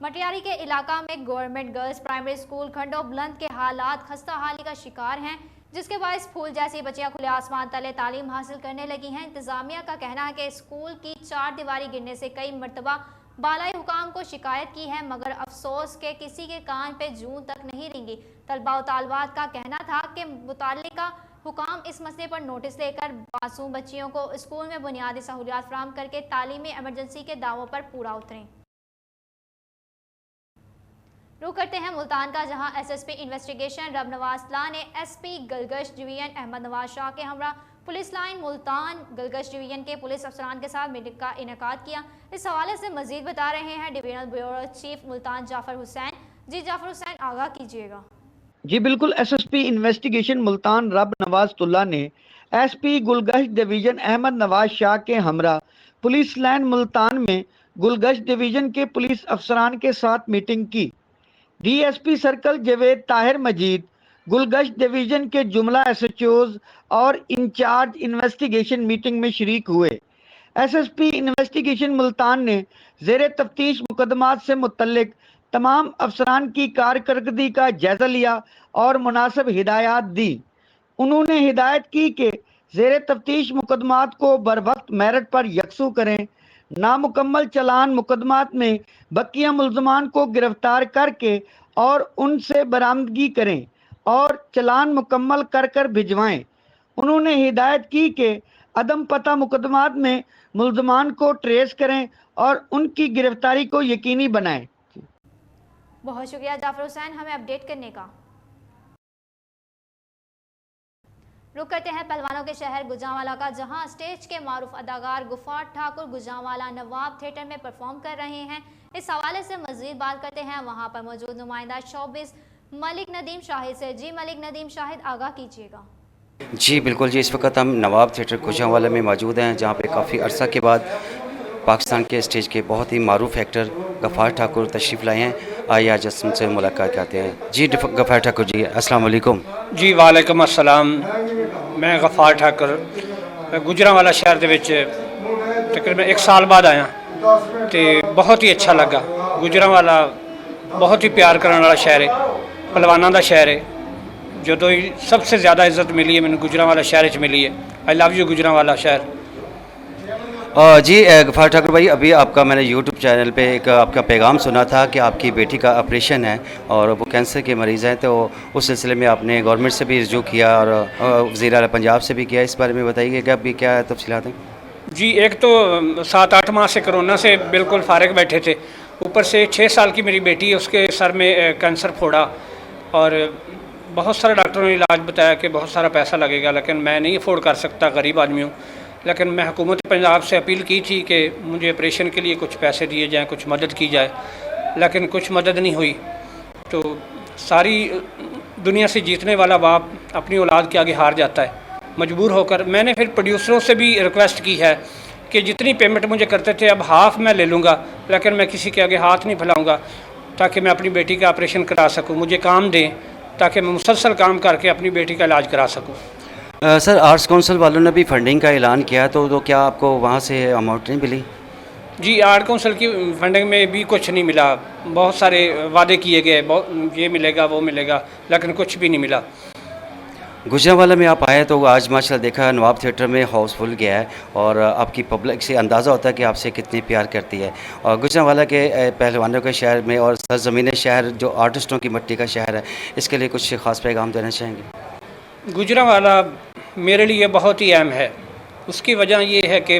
मटियारी के इलाका में गवर्नमेंट गर्ल्स प्राइमरी स्कूल खंडो बुलंद के हालात खस्ता हाली का शिकार हैं, जिसके बायस फूल जैसी बच्चियां खुले आसमान तले तालीम हासिल करने लगी हैं। इंतजामिया का कहना है कि स्कूल की 4 दीवारी गिरने से कई मरतबा बालाई हुकाम को शिकायत की है, मगर अफसोस के किसी के कान पे जूं तक नहीं रेंगी। तलबा और तालबात का कहना था कि मुताल्लिका हुकाम इस मसले पर नोटिस लेकर मासूम बच्चियों को स्कूल में बुनियादी सहूलियात फराहम करके तालीमी एमरजेंसी के दावों पर पूरा उतरें। रुख करते हैं मुल्तान का, जहां SSP इन्वेस्टिगेशन रब नवाज ला ने SP गलगश डिवीजन अहमद नवाज शाह के हमरा पुलिस लाइन मुल्तान गलगश डिवीजन के पुलिस अफसरान के साथ मीटिंग का इनेकाद किया। इस हवाले से मजीद बता रहे हैं divisional bureau chief Multan Jafar Hussain. जी जाफर हुसैन, आगाह कीजिएगा। जी बिल्कुल, SSP इन्वेस्टिगेशन मुल्तान रब नवाज ने SP गुलगश्त डिवीजन अहमद नवाज शाह के हमरा पुलिस लाइन मुल्तान में गुलगश्त डिवीजन के पुलिस अफसरान के साथ मीटिंग की। DSP सर्कल जवेद ताहिर मजीद, गुलगश्त डिवीजन के जुमला SHOs और इंचार्ज इन्वेस्टिगेशन मीटिंग में शरीक हुए। SSP इन्वेस्टिगेशन मुल्तान ने ज़ेरे तफ्तीश मुकदमात से मुतल्लिक तमाम अफसरान की कारकर्दगी का जायज़ा लिया और मुनासिब हिदायत दी। उन्होंने हिदायत की कि ज़ेरे तफ्तीश मुकदमात को बरवक्त मेरिट पर यकसू करें, नामुकम्मल चलान मुकदमात में बकिया मुल्ज़मान को गिरफ्तार करके और उनसे बरामदगी करें और चलान मुकम्मल कर भिजवाएं। انہوں نے ہدایت کی کہ عدم پتہ مقدمات میں ملزمان کو ٹریس کریں اور ان کی گرفتاری کو یقینی بنائیں۔ بہت شکریہ جعفر حسین ہمیں اپڈیٹ کرنے کا۔ رخ کرتے ہیں پہلوانوں کے شہر گجرانوالہ کا، جہاں اسٹیج کے معروف اداکار غفار ٹھاکر گجرانوالہ نواب تھیٹر میں پرفارم کر رہے ہیں۔ اس حوالے سے مزید بات کرتے ہیں وہاں پر موجود نمائندہ شوبز ملک ندیم شاہد سے۔ جی ملک ندیم شاہد، آگاہ کیجیے گا۔ جی بالکل جی، اس وقت ہم نواب تھیٹر گجرانوالہ میں موجود ہیں، جہاں پہ کافی عرصہ کے بعد پاکستان کے اسٹیج کے بہت ہی معروف ایکٹر غفار ٹھاکر تشریف لائے ہیں۔ آئیے آج ان سے ملاقات کرتے ہیں۔ جی غفار ٹھاکر جی، السلام علیکم۔ جی وعلیکم السلام، میں غفار ٹھاکر گجرانوالہ شہر دے وچ تقریباً 1 سال بعد آیا تے بہت ہی اچھا لگا۔ گجرانوالہ بہت ہی پیار کرنے والا شہر ہے، پہلوانوں دا شہر ہے۔ جدوں سب سے زیادہ عزت ملی ہے مینوں گجرانوالہ شہر وچ ملی ہے۔ آئی لو یو گجرانوالہ شہر۔ جی غفار ٹھاکر بھائی، ابھی آپ کا میں نے یوٹیوب چینل پہ ایک آپ کا پیغام سنا تھا کہ آپ کی بیٹی کا آپریشن ہے اور وہ کینسر کے مریض ہیں، تو اس سلسلے میں آپ نے گورنمنٹ سے بھی رجوع کیا اور وزیر اعلیٰ پنجاب سے بھی کیا، اس بارے میں بتائیے کہ ابھی کیا تفصیلات ہیں؟ جی ایک تو 7-8 ماہ سے کرونا سے بالکل فارغ بیٹھے تھے، اوپر سے 6 سال کی میری بیٹی ہے، اس کے سر میں کینسر پھوڑا اور بہت سارے ڈاکٹروں نے علاج بتایا کہ بہت سارا پیسہ لگے گا، لیکن میں نہیں افورڈ کر سکتا، غریب آدمی ہوں۔ لیکن میں حکومت پنجاب سے اپیل کی تھی کہ مجھے آپریشن کے لیے کچھ پیسے دیے جائیں، کچھ مدد کی جائے، لیکن کچھ مدد نہیں ہوئی۔ تو ساری دنیا سے جیتنے والا باپ اپنی اولاد کے آگے ہار جاتا ہے، مجبور ہو کر میں نے پھر پروڈیوسروں سے بھی ریکویسٹ کی ہے کہ جتنی پیمنٹ مجھے کرتے تھے اب ہاف میں لے لوں گا، لیکن میں کسی کے آگے ہاتھ نہیں پھیلاؤں گا تاکہ میں اپنی بیٹی کا آپریشن کرا سکوں، مجھے کام دیں تاکہ میں مسلسل کام کر کے اپنی بیٹی کا علاج کرا سکوں۔ سر آرٹس کونسل والوں نے بھی فنڈنگ کا اعلان کیا، تو کیا آپ کو وہاں سے اماؤنٹ نہیں ملی؟ جی آرٹ کونسل کی فنڈنگ میں بھی کچھ نہیں ملا، بہت سارے وعدے کیے گئے، یہ ملے گا وہ ملے گا، لیکن کچھ بھی نہیں ملا۔ گجرانوالہ میں آپ آئے تو آج ماشاءاللہ دیکھا نواب تھیٹر میں ہاؤس فل گیا ہے اور آپ کی پبلک سے اندازہ ہوتا ہے کہ آپ سے کتنی پیار کرتی ہے، اور گجرانوالہ کے پہلوانوں کے شہر میں اور سرزمین شہر جو آرٹسٹوں کی مٹی کا شہر ہے، اس کے لیے کچھ خاص پیغام دینا چاہیں گے؟ گجرانوالہ میرے لیے بہت ہی اہم ہے، اس کی وجہ یہ ہے کہ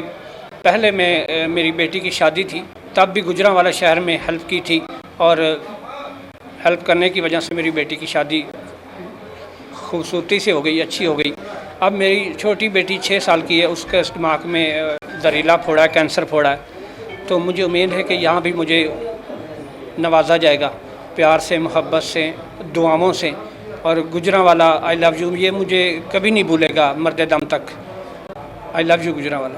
پہلے میں میری بیٹی کی شادی تھی تب بھی گجرانوالہ شہر میں ہیلپ کی تھی، اور ہیلپ کرنے کی وجہ سے میری بیٹی کی شادی خوبصورتی سے ہو گئی، اچھی ہو گئی۔ اب میری چھوٹی بیٹی 6 سال کی ہے، اس کے اسٹماک میں زہریلا پھوڑا ہے، کینسر پھوڑا ہے، تو مجھے امید ہے کہ یہاں بھی مجھے نوازا جائے گا پیار سے، محبت سے، دعاؤں سے، اور گجرانوالہ آئی لو یو یہ مجھے کبھی نہیں بھولے گا مرد دم تک۔ آئی لو یو گجرانوالہ۔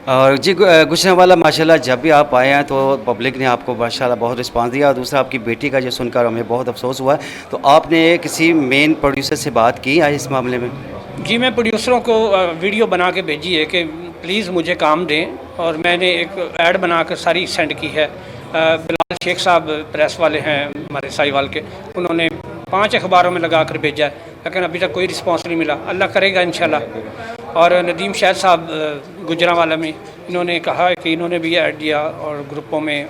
اور جی گجرانوالہ ماشاءاللہ جب بھی آپ آئے ہیں تو پبلک نے آپ کو ماشاءاللہ بہت رسپانس دیا، اور دوسرا آپ کی بیٹی کا جو سن کر ہمیں بہت افسوس ہوا ہے، تو آپ نے کسی مین پروڈیوسر سے بات کی ہے اس معاملے میں؟ جی میں پروڈیوسروں کو ویڈیو بنا کے بھیجی ہے کہ پلیز مجھے کام دیں، اور میں نے ایک ایڈ بنا کر ساری سینڈ کی ہے۔ بلال شیخ صاحب پریس والے ہیں ہمارے سائیوال کے، انہوں نے 5 اخباروں میں لگا کر بھیجا ہے، لیکن ابھی تک کوئی رسپانس نہیں ملا، اللہ کرے گا انشاءاللہ۔ اور ندیم شاہد صاحب گجرانوالہ میں، انہوں نے کہا ہے کہ انہوں نے بھی ایڈ دیا اور گروپوں میں،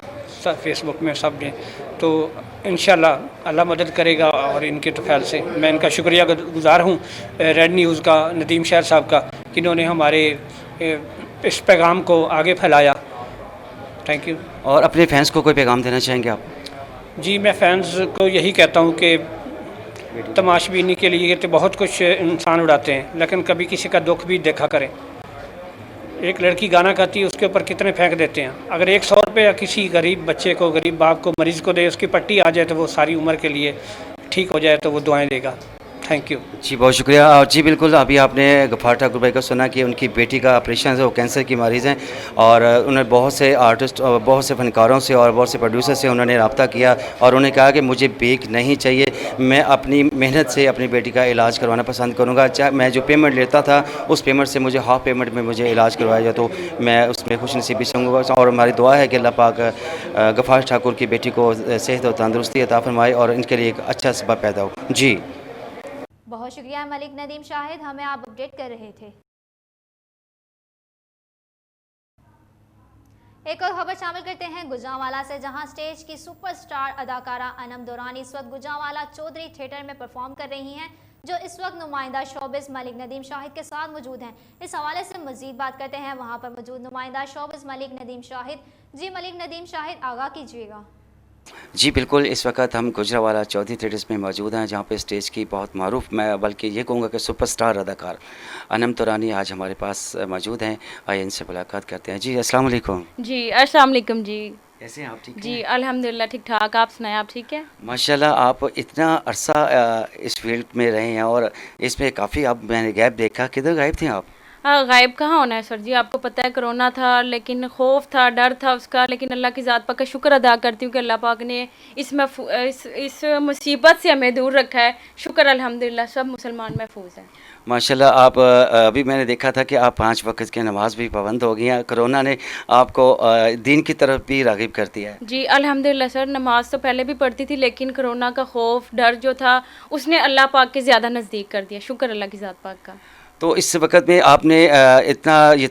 فیس بک میں، سب نے، تو انشاءاللہ اللہ مدد کرے گا، اور ان کے توفیل سے میں ان کا شکریہ گزار ہوں، ریڈ نیوز کا، ندیم شاہد صاحب کا، کہ انہوں نے ہمارے اس پیغام کو آگے پھیلایا۔ Thank you. اور اپنے فینس کو کوئی پیغام دینا چاہیں گے آپ؟ جی میں فینس کو یہی کہتا ہوں کہ تماش بینی کے لیے تو بہت کچھ انسان اڑاتے ہیں، لیکن کبھی کسی کا دکھ بھی دیکھا کریں۔ ایک لڑکی گانا گاتی ہے، اس کے اوپر کتنے پھینک دیتے ہیں، اگر 100 روپے کسی غریب بچے کو، غریب باپ کو، مریض کو دے، اس کی پٹی آ جائے تو وہ ساری عمر کے لیے ٹھیک ہو جائے تو وہ دعائیں دے گا۔ تھینک یو جی بہت شکریہ۔ جی بالکل، ابھی آپ نے غفار ٹھاکر بھائی کا سنا کہ ان کی بیٹی کا آپریشن ہے، وہ کینسر کی مریض ہیں، اور انہیں بہت سے آرٹسٹ، بہت سے فنکاروں سے اور بہت سے پروڈیوسر سے انہوں نے رابطہ کیا، اور انہوں نے کہا کہ مجھے بیک نہیں چاہیے، میں اپنی محنت سے اپنی بیٹی کا علاج کروانا پسند کروں گا، چاہے میں جو پیمنٹ لیتا تھا اس پیمنٹ سے مجھے ہاف پیمنٹ میں مجھے علاج کروایا جائے تو میں اس میں خوش نصیبی سمجھوں گا، اور ہماری دعا ہے کہ اللہ پاک غفار ٹھاکر کی بیٹی کو صحت و تندرستی عطا فرمائے اور ان کے لیے ایک اچھا سبب پیدا ہو۔ جی بہت شکریہ ملک ندیم شاہد، ہمیں آپ اپڈیٹ کر رہے تھے۔ ایک اور خبر شامل کرتے ہیں گجرانوالہ سے، جہاں سٹیج کی سپر سٹار اداکارہ انم دورانی اس وقت گجرانوالہ چودھری تھیٹر میں پرفارم کر رہی ہیں۔ जो इस वक्त नुमाइंदा शोबिस मलिक नदीम शाहिद के साथ मौजूद हैं। इस हवाले से मजीद बात करते हैं वहाँ पर मौजूद नुमाइंदा शोबिस मलिक नदीम शाहिद। जी मलिक नदीम शाहिद, आगाह कीजिएगा। जी बिल्कुल, इस वक्त हम गुजरावाला चौधरी थिएटर्स में मौजूद हैं, जहाँ पे स्टेज की बहुत मारूफ, मैं बल्कि ये कहूँगा कि सुपरस्टार अदाकार अनम तुरानी आज हमारे पास मौजूद हैं। आइए इनसे मुलाकात करते हैं। जी अस्सलाम वालेकुम। जी अस्सलाम वालेकुम। जी कैसे हैं आप? ठीक जी अल्हम्दुलिल्लाह ठीक ठाक, आप सुनाएं, आप ठीक है? माशाल्लाह, आप इतना अरसा इस फील्ड में रहे हैं और इसमें काफ़ी आप, मैंने गैप देखा, किधर गायब थे आप? गायब कहाँ होना है सर जी, आपको पता है कोरोना था, लेकिन खौफ था, डर था उसका, लेकिन अल्लाह की ज़ात पाक का शुक्र अदा करती हूँ कि अल्लाह पाक ने इस मुसीबत से हमें दूर रखा है। शुक्र अल्हम्दुलिल्लाह, सब मुसलमान महफूज हैं। माशाल्लाह, आप अभी मैंने देखा था कि आप 5 वक्त की नमाज भी पाबंद हो गई हैं। कोरोना ने आपको दीन की तरफ भी राग़िब कर दिया है। जी अल्हम्दुलिल्लाह सर, नमाज तो पहले भी पढ़ती थी, लेकिन कोरोना का खौफ, डर जो था, उसने अल्लाह पाक के ज़्यादा नज़दीक कर दिया। शुक्र अल्लाह की ज़ात पाक का। तो इस वक्त में आपने इतना ये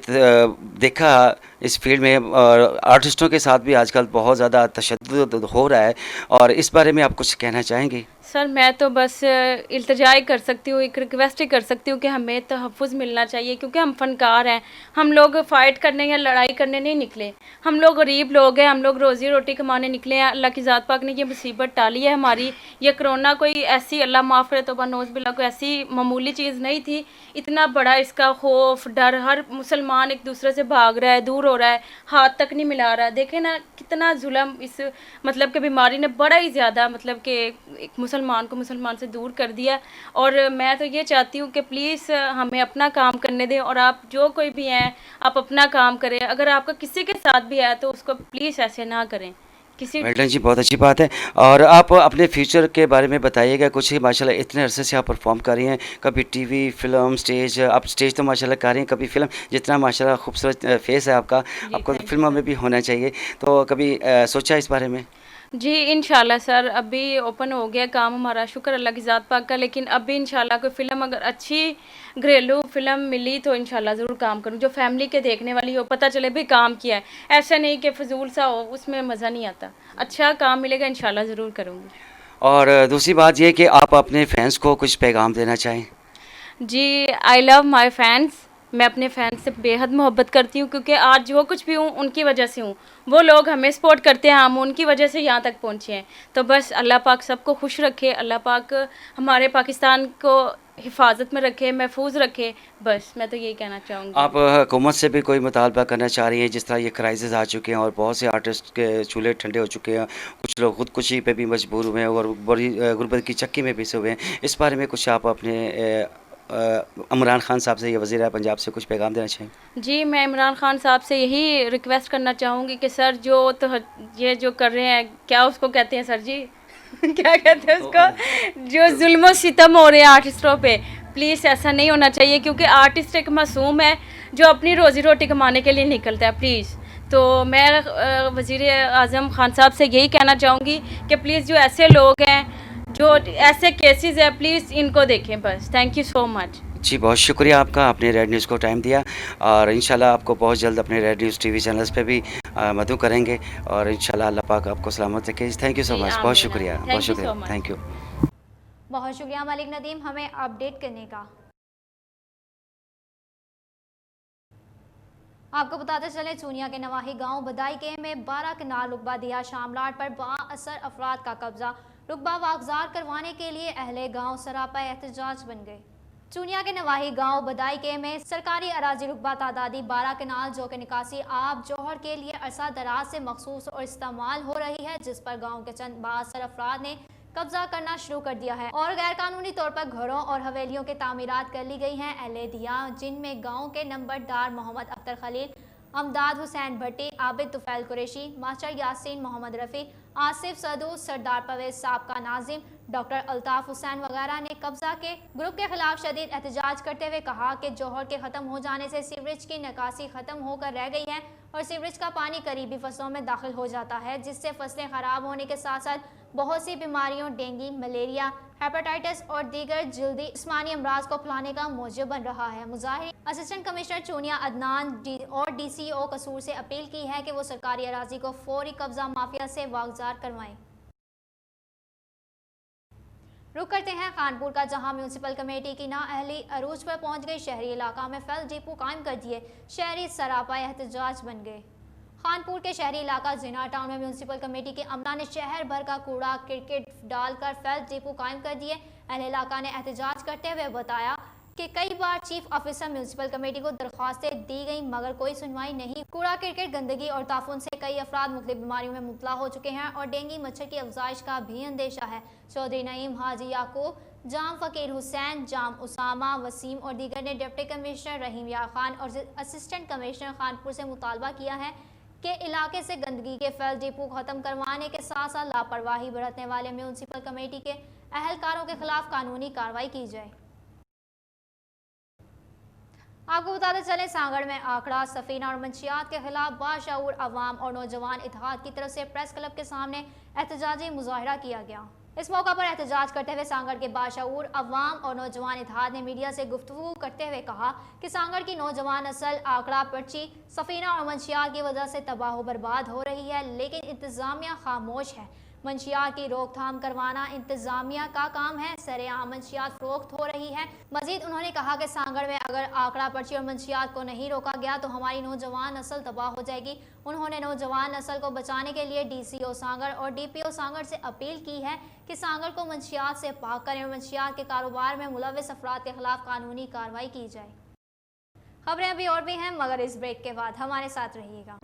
देखा इस फील्ड में, और आर्टिस्टों के साथ भी आजकल बहुत ज़्यादा तशद्दुद हो रहा है, और इस बारे में आप कुछ कहना चाहेंगी? सर मैं तो बस इल्तिजा ही कर सकती हूँ, एक रिक्वेस्ट ही कर सकती हूँ कि हमें तहफ़्फ़ुज़ मिलना चाहिए, क्योंकि हम फ़नकार हैं। हम लोग फ़ाइट करने या लड़ाई करने नहीं निकले, हम लोग गरीब लोग हैं, हम लोग रोज़ी रोटी कमाने निकले हैं। अल्लाह की ज़ात पाक ने ये मुसीबत टाली है हमारी। ये कोरोना कोई ऐसी, अल्लाह माफ़ करे तौबा नौज़ बिल्लाह, कोई ऐसी मामूली चीज़ नहीं थी। इतना बड़ा इसका खौफ, डर, हर मुसलमान एक दूसरे से भाग रहा है, दूर हो रहा है, हाथ तक नहीं मिला रहा है। देखें ना कितना जुल्म इस मतलब कि बीमारी ने बड़ा ही ज़्यादा मतलब कि एक मुसलमान को मुसलमान से दूर कर दिया। और मैं तो ये चाहती हूँ कि प्लीज़ हमें अपना काम करने दें, और आप जो कोई भी हैं आप अपना काम करें। अगर आपका किसी के साथ भी है तो उसको प्लीज़ ऐसे ना करें किसी। मैडम जी बहुत अच्छी बात है, और आप अपने फ्यूचर के बारे में बताइएगा कुछ ही। माशाल्लाह इतने अरसे से आप परफॉर्म कर रही हैं, कभी टीवी, फिल्म, स्टेज। आप स्टेज तो माशाल्लाह कर रही हैं, कभी फिल्म। जितना माशाल्लाह खूबसूरत फेस है आपका, आपको तो फिल्मों में भी होना चाहिए। तो कभी सोचा इस बारे में? जी इंशाल्लाह सर, अभी ओपन हो गया काम हमारा, शुक्र अल्लाह की ज़ात पाक का। लेकिन अभी इंशाल्लाह कोई फ़िल्म अगर अच्छी घरेलू फ़िल्म मिली तो इंशाल्लाह ज़रूर काम करूँ, जो फैमिली के देखने वाली हो, पता चले भाई काम किया है, ऐसा नहीं कि फजूल सा हो, उसमें मज़ा नहीं आता। अच्छा काम मिलेगा इंशाल्लाह ज़रूर करूँगी। और दूसरी बात ये कि आप अपने फैंस को कुछ पैगाम देना चाहें? जी आई लव माई फैंस। मैं अपने फैंस से बेहद मोहब्बत करती हूँ, क्योंकि आज जो कुछ भी हूँ उनकी वजह से हूँ। वो लोग हमें सपोर्ट करते हैं, हम उनकी वजह से यहाँ तक पहुँचे हैं। तो बस अल्लाह पाक सबको खुश रखे, अल्लाह पाक हमारे पाकिस्तान को हिफाजत में रखे, महफूज रखे। बस मैं तो यही कहना चाहूँगी। आप हुकूमत से भी कोई मुतालबा करना चाह रही हैं? जिस तरह ये क्राइसिस आ चुके हैं और बहुत से आर्टिस्ट के चूल्हे ठंडे हो चुके हैं, कुछ लोग खुदकुशी पे भी मजबूर हुए हैं और बड़ी गुर्बत की चक्की में पिसे हुए हैं, इस बारे में कुछ आप अपने इमरान खान साहब से, ये वज़ीर है पंजाब से, कुछ पैगाम देना चाहेंगे? जी मैं इमरान खान साहब से यही रिक्वेस्ट करना चाहूँगी कि सर जो तो ये जो कर रहे हैं, क्या उसको कहते हैं सर जी क्या कहते हैं उसको, जो जुल्म सितम हो रहे हैं आर्टिस्टों पे, प्लीज़ ऐसा नहीं होना चाहिए। क्योंकि आर्टिस्ट एक मासूम है जो अपनी रोज़ी रोटी कमाने के लिए निकलता है। प्लीज़ तो मैं वज़ीर आज़म खान साहब से यही कहना चाहूँगी कि प्लीज़ जो ऐसे लोग हैं, जो ऐसे केसेस है, प्लीज़ इनको देखें बस। Thank you so much. जी बहुत शुक्रिया आपका, आपने रेड न्यूज़ को टाइम दिया, और इंशाल्लाह आपको बहुत जल्द अपने रेड न्यूज़ टीवी चैनल्स पे भी मदऊ करेंगे, और इंशाल्लाह अल्लाह पाक आपको सलामत रखे। थैंक यू सो मच, बहुत शुक्रिया, बहुत शुक्रिया, थैंक यू। बहुत शुक्रिया मलिक नदीम हमें अपडेट करने का। आपको बताते चले चूनिया के नवाही गांव बदाई में 12 कनाल रुकबा दिया शामलाट पर बाअसर अफराद का कब्जा। रुकबा वागजार करवाने के लिए अहले गांव सरापा एहतजाज बन गए। चूनिया के नवाही गांव बदाई में सरकारी अराजी रुकबा तादादी 12 कनाल जो कि निकासी आब जोहर के लिए अरसा दराज से मखसूस और इस्तेमाल हो रही है, जिस पर गांव के चंद बाअसर अफराद ने कब्जा करना शुरू कर दिया है और गैर कानूनी तौर पर घरों और हवेलियों के तामीरात कर ली गई हैं। अहले दिया जिनमें गाँव के नंबरदार मोहम्मद अख्तर खलील, अमदाद हुसैन भट्टी, आबिद तुफैल कुरैशी, मास्टर यासीन मोहम्मद रफ़ी, आसिफ सदू, सरदार परवेज साबका नाजिम, डॉक्टर अल्ताफ़ हुसैन वगैरह ने कब्जा के ग्रुप के खिलाफ शदीद एहतजाज करते हुए कहा कि जौहर के ख़त्म हो जाने से सीवरेज की निकासी ख़त्म होकर रह गई है और सीवरेज का पानी करीबी फसलों में दाखिल हो जाता है, जिससे फसलें ख़राब होने के साथ साथ बहुत सी बीमारियों डेंगू, मलेरिया, हेपेटाइटिस और दीगर जल्दी जिस्मानी अमराज को फैलाने का मौजू बन रहा है। मुजाहिर असिस्टेंट कमिश्नर चूनिया अदनान और DCO कसूर से अपील की है कि वो सरकारी अराजी को फौरी कब्जा माफिया से वागजार करवाएं। रुक करते हैं खानपुर का, जहां म्यूनसिपल कमेटी की नाअहली अरूज पर पहुंच गई। शहरी इलाका में फल डिपो कायम कर दिए, शहरी सरापा एहतजाज बन गए। खानपुर के शहरी इलाका जिना टाउन में म्यूनसिपल कमेटी के अमला ने शहर भर का कूड़ा क्रिकेट डालकर फल डिपो कायम कर दिए। अहले इलाका ने एहतजाज करते हुए बताया कि कई बार चीफ ऑफिसर म्यूनसिपल कमेटी को दरख्वास्तें दी गई मगर कोई सुनवाई नहीं। कूड़ा क्रिकेट गंदगी और ताफुन से कई अफराद मुख्तलिफ बीमारियों में मुब्तला हो चुके हैं और डेंगू मच्छर की अफजाइश का भी अंदेशा है। चौधरी नईम, हाजी याकूब, जाम फकीर हुसैन, जाम उसामा, वसीम और दीगर ने डिप्टी कमिश्नर रहीम यार खान और असिस्टेंट कमिश्नर खानपुर से मुतालबा किया है कि इलाके से गंदगी के फैल डिपो खत्म करवाने के साथ साथ लापरवाही बरतने वाले म्यूनसिपल कमेटी के अहलकारों के खिलाफ कानूनी कार्रवाई की जाए। आपको बताते चले, सांगड़ में आंकड़ा, सफीना और मंशियात के खिलाफ बाशऊर अवाम और नौजवान इत्तेहाद की तरफ से प्रेस क्लब के सामने एहतजाजी मुजाहरा किया गया। इस मौका पर एहतजाज करते हुए सांगड़ के बाशऊर अवाम और नौजवान इत्तेहाद ने मीडिया से गुफ्तगू करते हुए कहा कि सांगड़ की नौजवान नस्ल आंकड़ा, पर्ची, सफीना और मंशियात की वजह से तबाह बर्बाद हो रही है, लेकिन इंतजामिया खामोश है। मंशियात की रोकथाम करवाना इंतजामिया का काम है, सरेआम मंशियात फरोख्त हो रही है। मजीद उन्होंने कहा कि सांगड़ में अगर आंकड़ा, पर्ची और मंशियात को नहीं रोका गया तो हमारी नौजवान नस्ल तबाह हो जाएगी। उन्होंने नौजवान नस्ल को बचाने के लिए DCO सांगड़ और DPO सांगड़ से अपील की है कि सांगड़ को मंशियात से पाक करें और मंशियात के कारोबार में मुलविस अफराद के खिलाफ कानूनी कार्रवाई की जाए। खबरें अभी और भी हैं मगर इस ब्रेक के बाद हमारे साथ रहिएगा।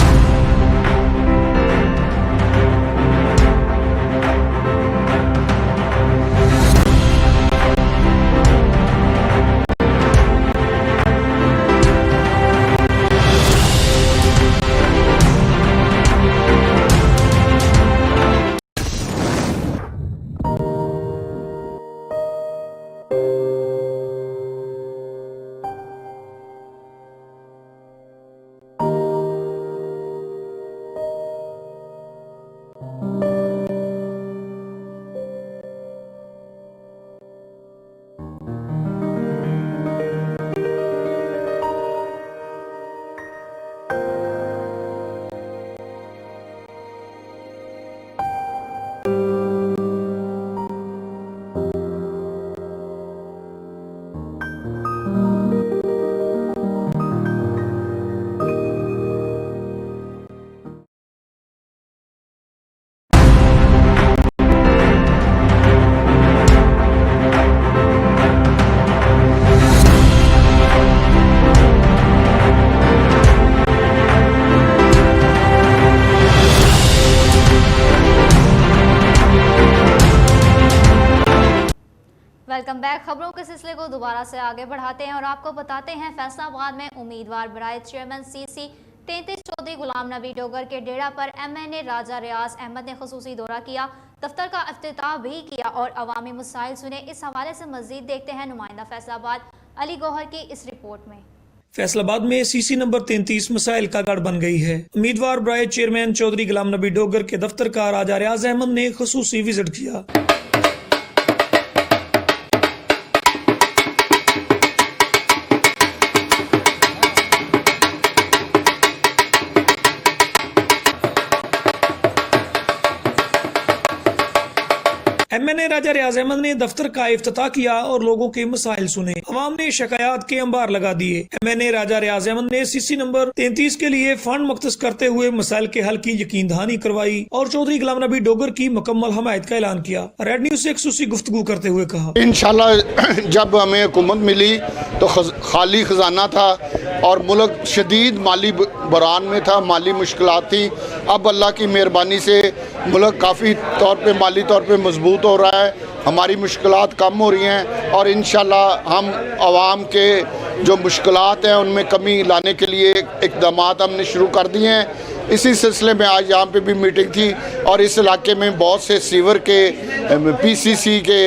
Welcome back. खबरों के सिलसिले को दोबारा से आगे बढ़ाते हैं और आपको बताते हैं फैसलाबाद में उम्मीदवार बराए चेयरमैन CC 33 चौधरी गुलाम नबी डोगर के डेरा पर MNA राजा रियाज अहमद ने खसूसी दौरा किया, दफ्तर का इफ्तिताह भी किया और अवामी मसाइल सुने। इस हवाले से मजीद देखते हैं नुमाइंदा फैसलाबाद अली गौहर की इस रिपोर्ट में। फैसलाबाद में CC नंबर 33 मसाइल का गढ़ बन गई है। उम्मीदवार बराए चेयरमैन चौधरी गुलाम नबी डोगर के दफ्तर का राजा रियाज अहमद ने खसूसी विजिट किया। MNA राजा रियाज अहमद ने दफ्तर का इफ्तिताह किया और लोगों के मसाइल सुने। अवाम ने शिकायत के अंबार लगा दिए। MNA राजा रियाज अहमद ने CC नंबर 33 के लिए फंड मुख्तस करते हुए मसाइल के हल की यकीन दहानी करवाई और चौधरी गुलाम नबी डोगर की मुकम्मल हमायत का ऐलान किया। रेड न्यूज से खसूसी गुफ्तगू करते हुए कहा, इंशाल्लाह जब हमें हुकूमत मिली तो खाली खजाना था और मुल्क शदीद माली बहरान में था, माली मुश्किलात थी। अब अल्लाह की मेहरबानी से मुल्क काफ़ी तौर पे माली तौर पे मजबूत हो रहा है, हमारी मुश्किलात कम हो रही हैं और इंशाल्लाह हम आवाम के जो मुश्किलात हैं उनमें कमी लाने के लिए इक़दाम हमने शुरू कर दिए हैं। इसी सिलसिले में आज यहाँ पे भी मीटिंग थी और इस इलाके में बहुत से सीवर के, PCC के,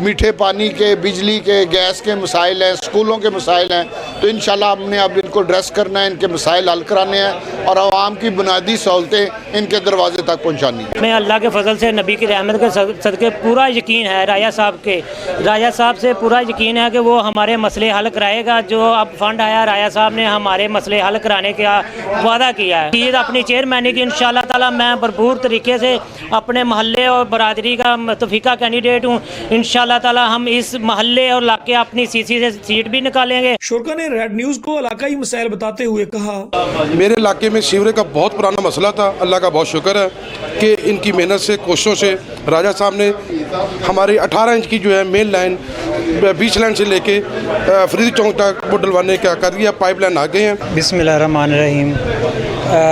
मीठे पानी के, बिजली के, गैस के मसाइल हैं, स्कूलों के मसाइल हैं। तो इंशाल्लाह हमने अब इनको एड्रेस करना है, इनके मसाइल हल कराने हैं और आवाम की बुनियादी सहूलतें इनके दरवाजे तक पहुँचानी है। मैं अल्लाह के फजल से, नबी की रहमत के सदके पूरा यकीन है राजा साहब से पूरा यकीन है कि वो हमारे मसले हल कराएगा। जाएगा। जो अब फंड आया, राया साहब ने हमारे मसले हल कराने का वादा किया है। ये अपनी चेयरमैनी की इंशाल्लाह ताला मैं भरपूर तरीके से अपने महल्ले और बरादरी का मुतफिका कैंडिडेट हूँ। इंशाल्लाह ताला हम इस महल्ले और इलाके अपनी सीसी से सीट भी निकालेंगे। शुरा ने रेड न्यूज को इलाकाई मसाइल बताते हुए कहा, मेरे इलाके में सीवरेज का बहुत पुराना मसला था। अल्लाह का बहुत शुक्र है कि इनकी मेहनत से, कोशिशों से राजा साहब ने हमारी 18 इंच की जो है मेन लाइन बीच लाइन से लेके फरीद चौक तक वो डलवाने का कर दिया। पाइप लाइन आ गए हैं। बिस्मिल्लाहिर्रहमानिर्रहीम।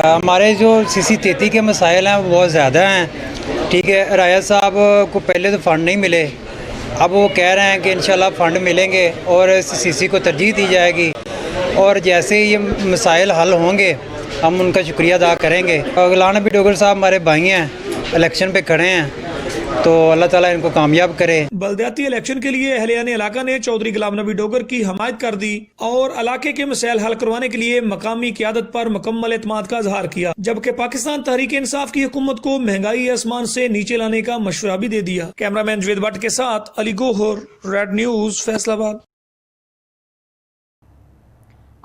हमारे जो सीसी 33 के मसाइल हैं वो बहुत ज़्यादा हैं। ठीक है, राया साहब को पहले तो फ़ंड नहीं मिले, अब वो कह रहे हैं कि इंशाल्लाह फ़ंड मिलेंगे और सीसी को तरजीह दी जाएगी, और जैसे ही ये मसाइल हल होंगे हम उनका शुक्रिया अदा करेंगे। गुलाम नबी डोगर साहब हमारे भाई हैं, इलेक्शन पे खड़े हैं, तो अल्लाह ताला इनको कामयाब करे। बल्दियाती इलेक्शन के लिए अहलियान इलाका ने चौधरी गुलाम नबी डोगर की हमायत कर दी और इलाके के मसाइल हल करवाने के लिए मकामी क़यादत पर मुकम्मल एतमाद का इजहार किया, जबकि पाकिस्तान तहरीक इंसाफ की हुकूमत को महंगाई आसमान से नीचे लाने का मशवरा भी दे दिया। कैमरामैन जुवेद भट्ट के साथ अली गोहर, रेड न्यूज, फैसलाबाद।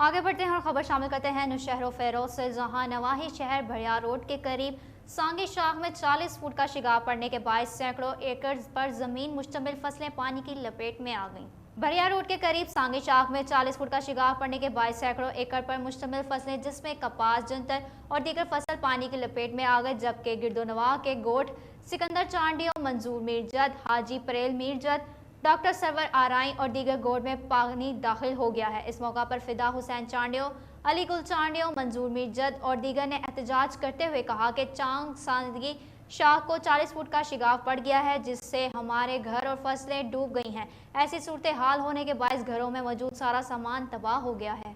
आगे बढ़ते हैं और खबर शामिल करते हैं नौशहर फेरोज से, जहां नवाही शहर भड़िया रोड के करीब सांगी शाख में 40 फुट का शिगार पड़ने के बायस सैकड़ों एकड़ पर जमीन मुश्तमिल फसलें पानी की लपेट में आ गईं। भड़िया रोड के करीब सांगी शाख में 40 फुट का शिगार पड़ने के बायस सैकड़ों एकड़ पर मुश्तमिल फसलें जिसमें कपास, जंतर और दीगर फसल पानी की लपेट में आ गए, जबकि गिरदोनवा के गोठ सिकंदर चांडियो, मंजूर मीरजद, हाजी परेल मीरजद, डॉक्टर सरवर आराई और दीगर गोड में पानी दाखिल हो गया है। इस मौका पर फिदा हुसैन चांडियो, अली गुल चांडियो, मंजूर मीरजद और दीगर ने एहतजाज करते हुए कहा कि चांग सांगी शाख को 40 फुट का शिगार पड़ गया है, जिससे हमारे घर और फसलें डूब गई हैं। ऐसी सूरत हाल होने के बायस घरों में मौजूद सारा सामान तबाह हो गया है।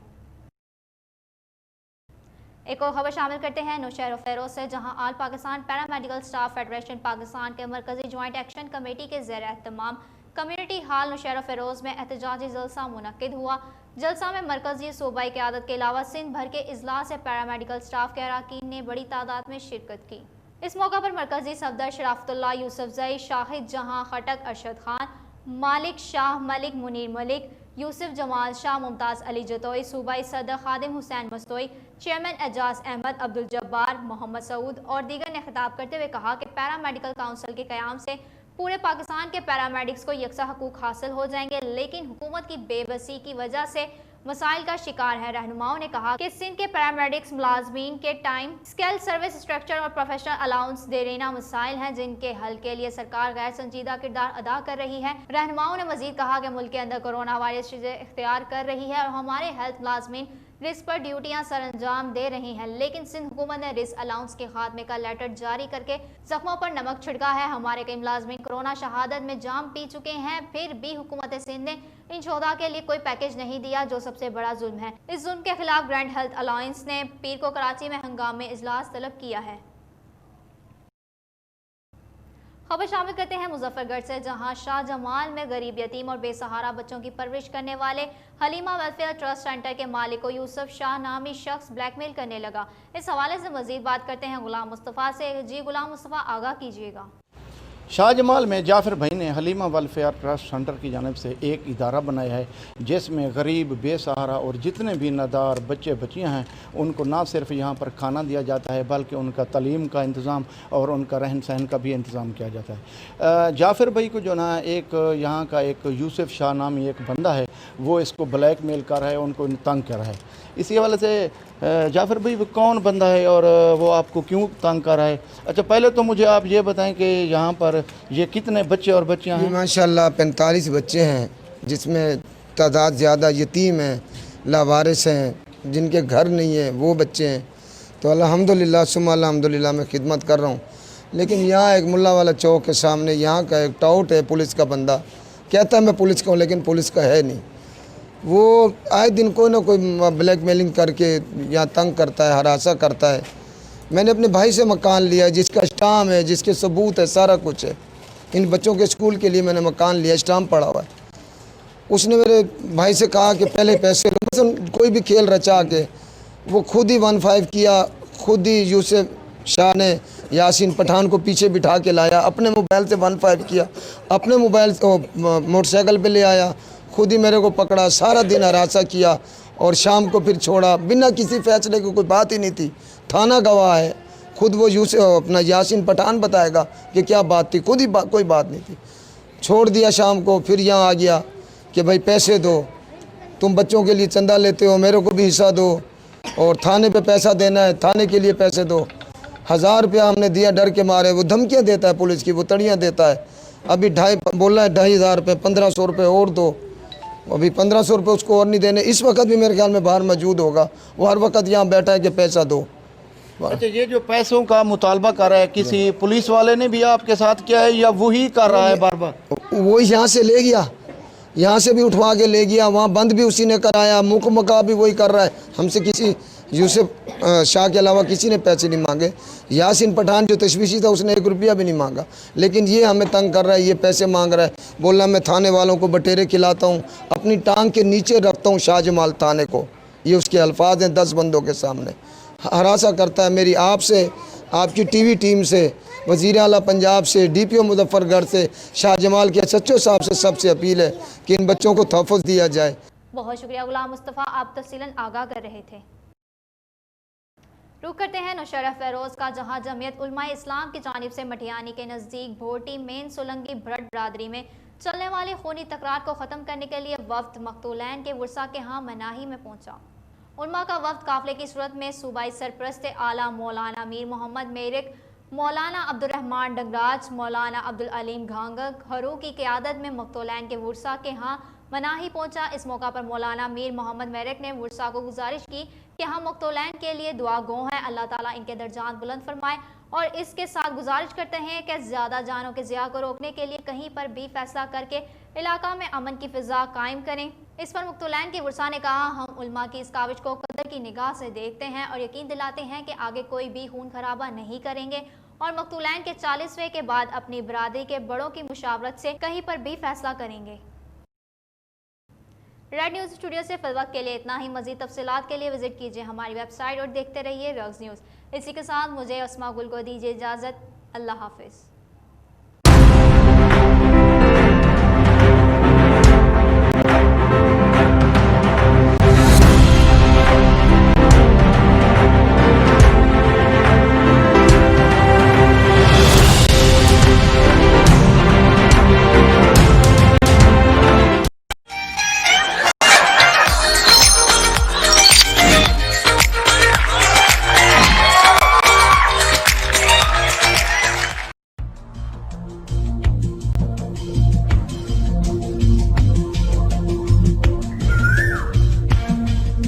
एक और खबर शामिल करते हैं नौशहर फेरोज से, जहां all Pakistan paramedical staff federation Pakistan के मरकजी ज्वाइंट एक्शन कमेटी के ज़ेर एहतमाम कम्युनिटी हाल नौशहर फेरोज में एहतजाजी जलसा मुनक्किद हुआ। जलसा में मरकजी सूबाई क़यादत के अलावा सिंध भर के अजला से पैरामेडिकल स्टाफ के अरकान ने बड़ी तादाद में शिरकत की। इस मौका पर मरकजी सफदर शराफतुल्लाह यूसुफजई, शाहिद जहां खटक, अरशद खान, मालिक शाह मलिक, मुनीर मलिक, यूसुफ जमाल शाह, मुमताज़ अली जतोई, सूबाई सदर खादिम हुसैन मस्तोई, चेयरमैन एजाज अहमद, अब्दुल जब्बार, मोहम्मद सऊद और दीगर ने खिताब करते हुए कहा कि पैरामेडिकल काउंसिल के क़याम से पूरे पाकिस्तान के पैरामेडिक्स को यकसा हकूक़ हासिल हो जाएंगे, लेकिन हुकूमत की बेबसी की वजह से मसाइल का शिकार है। रहनुमाओं ने कहा कि सिंध के पैरामेडिक्स मुलाजमीन के टाइम स्केल, सर्विस स्ट्रक्चर और प्रोफेशनल अलाउंस देना मसाइल हैं, जिनके हल के लिए सरकार गैर संजीदा किरदार अदा कर रही है। रहनुमाओं ने मजीद कहा कि मुल्क के अंदर कोरोना वायरस चीज़ें इख्तियार कर रही है और हमारे हेल्थ मुलाजमीन रिस्क पर ड्यूटियां सर अंजाम दे रही हैं, लेकिन सिंध हुकूमत ने रिस्क अलाउंस के खात्मे का लेटर जारी करके जख्मों पर नमक छिड़का है। हमारे कई मुलाजमीन कोरोना शहादत में जाम पी चुके हैं, फिर भी हुकूमत सिंध ने इन शोधा के लिए कोई पैकेज नहीं दिया, जो सबसे बड़ा जुल्म है। इस जुल्म के खिलाफ ग्रैंड हेल्थ अलायंस ने पीर को कराची में हंगामे इजलास तलब किया है। खबर शामिल करते हैं मुजफ्फरगढ़ से, जहां शाह जमाल में गरीब, यतीम और बेसहारा बच्चों की परवरिश करने वाले हलीमा वेलफेयर ट्रस्ट सेंटर के मालिक को यूसुफ शाह नामी शख्स ब्लैकमेल करने लगा। इस हवाले से मजीद बात करते हैं गुलाम मुस्तफ़ा से। जी गुलाम मुस्तफ़ा, आगाह कीजिएगा। शाहजमाल में जाफ़र भाई ने हलीमा वेलफेयर ट्रस्ट सेंटर की जानिब से एक इदारा बनाया है, जिसमें गरीब, बेसहारा और जितने भी नादार बच्चे बच्चियां हैं उनको ना सिर्फ यहाँ पर खाना दिया जाता है, बल्कि उनका तालीम का इंतज़ाम और उनका रहन सहन का भी इंतज़ाम किया जाता है। जाफ़र भाई को जो ना एक यहाँ का एक यूसुफ शाह नामी एक बंदा है, वो इसको ब्लैकमेल कर रहा है, उनको तंग कर रहा है। इसी हवाले से जाफ़र भाई वो कौन बंदा है और वो आपको क्यों तंग कर रहा है? अच्छा, पहले तो मुझे आप ये बताएं कि यहाँ पर ये कितने बच्चे और बच्चियाँ हैं? माशाल्लाह 45 बच्चे हैं, जिसमें तादाद ज़्यादा यतीम हैं, लावारिस हैं, जिनके घर नहीं है वो बच्चे हैं। तो अल्हम्दुलिल्लाह सुम्मा अल्हम्दुलिल्लाह मैं खिदमत कर रहा हूँ। लेकिन यहाँ एक मुल्ला वाला चौक के सामने यहाँ का एक टाउट है, पुलिस का बंदा कहता है मैं पुलिस का हूँ, लेकिन पुलिस का है नहीं। वो आए दिन कोई ना कोई ब्लैकमेलिंग करके यहाँ तंग करता है, हरासा करता है। मैंने अपने भाई से मकान लिया है, जिसका स्टाम्प है, जिसके सबूत है, सारा कुछ है। इन बच्चों के स्कूल के लिए मैंने मकान लिया, स्टाम्प पड़ा हुआ है। उसने मेरे भाई से कहा कि पहले पैसे लो, बस कोई भी खेल रचा के वो खुद ही 15 किया, खुद ही यूसुफ शाह ने यासीन पठान को पीछे बिठा के लाया, अपने मोबाइल से 15 किया, अपने मोबाइल मोटरसाइकिल पे ले आया, खुद ही मेरे को पकड़ा, सारा दिन हरासा किया और शाम को फिर छोड़ा बिना किसी फैसले की। कोई बात ही नहीं थी, थाना गवाह है, खुद वो अपना यासीन पठान बताएगा कि क्या बात थी, खुद ही कोई बात नहीं थी। छोड़ दिया शाम को, फिर यहाँ आ गया कि भाई पैसे दो, तुम बच्चों के लिए चंदा लेते हो, मेरे को भी हिस्सा दो, और थाने पे पैसा देना है, थाने के लिए पैसे दो। 1000 रुपया हमने दिया डर के मारे। वो धमकियाँ देता है पुलिस की, वो तड़ियाँ देता है। अभी बोल रहा है 2500 रुपये, 1500 रुपये और दो। अभी 1500 रुपये उसको और नहीं देने। इस वक्त भी मेरे ख्याल में बाहर मौजूद होगा, वो हर वक्त यहाँ बैठा है कि पैसा दो। अच्छा, ये जो पैसों का मुतालबा कर रहा है, किसी पुलिस वाले ने भी आपके साथ किया है या वही कर रहा है बार बार? वो यहाँ से ले गया, यहाँ से भी उठवा के ले गया, वहाँ बंद भी उसी ने कराया, मुकमका भी वही कर रहा है। हमसे किसी यूसुफ शाह के अलावा किसी ने पैसे नहीं मांगे। यासीन पठान जो तशवीशी था उसने 1 रुपया भी नहीं मांगा, लेकिन ये हमें तंग कर रहा है, ये पैसे मांग रहा है। बोल रहा मैं थाने वालों को बटेरे खिलाता हूँ, अपनी टांग के नीचे रखता हूँ शाहजमाल थाने को। ये उसके अल्फाज हैं 10 बंदों के सामने। हरासा करता है। मेरी आपसे, आपकी टीवी टीम से, वज़ीर आला पंजाब से, DPO मुजफ्फरगढ़ से, शाहजमाल के SHO साहब से सबसे अपील है कि इन बच्चों को तहफ़्फ़ुज़ दिया जाए। बहुत शुक्रिया गुलाम मुस्तफ़ा, आप तफसीलन आगाह कर रहे थे। रुख करते हैं नौशहरा फेरोज़ का, जहां जमीयत उलमा इस्लाम की जानिब से मटियानी के नज़दीक भोटी मेन सोलंगी भ्रट बरादरी में चलने वाली खूनी तकरार को ख़त्म करने के लिए वफ्द मकतूलैन के वर्सा के यहाँ मनाही में पहुँचा। उलमा का वफ्द काफ़िले की सूरत में सूबाई सरपरस्त आला मौलाना मीर मोहम्मद मेरिक, मौलाना अब्दुर्रहमान डगराज, मौलाना अब्दुल अलीम घांगक हरू की क़यादत में मकतूलैन के वर्सा के यहाँ मनाही पहुँचा। इस मौका पर मौलाना मीर मोहम्मद मेरिक ने वर्सा को गुजारिश की कि हम मकतूलैन के लिए दुआ गो हैं, अल्लाह ताला इनके दर्जात बुलंद फरमाए, और इसके साथ गुजारिश करते हैं कि ज़्यादा जानों के ज़िया को रोकने के लिए कहीं पर भी फैसला करके इलाका में अमन की फ़िज़ा कायम करें। इस पर मकतूलैन के वर्सा ने कहा, हम उलमा की इस काविश को कदर की निगाह से देखते हैं और यकीन दिलाते हैं कि आगे कोई भी खून खराबा नहीं करेंगे और मकतूलैन के 40वें के बाद अपनी बरादरी के बड़ों की मुशावरत से कहीं पर भी फैसला करेंगे। रेड न्यूज़ स्टूडियो से फिल वक्त के लिए इतना ही। मज़ीद तफसीलात के लिए विजिट कीजिए हमारी वेबसाइट और देखते रहिए रग्स न्यूज़। इसी के साथ मुझे अस्मा गुल को दीजिए इजाज़त। अल्लाह हाफिज़।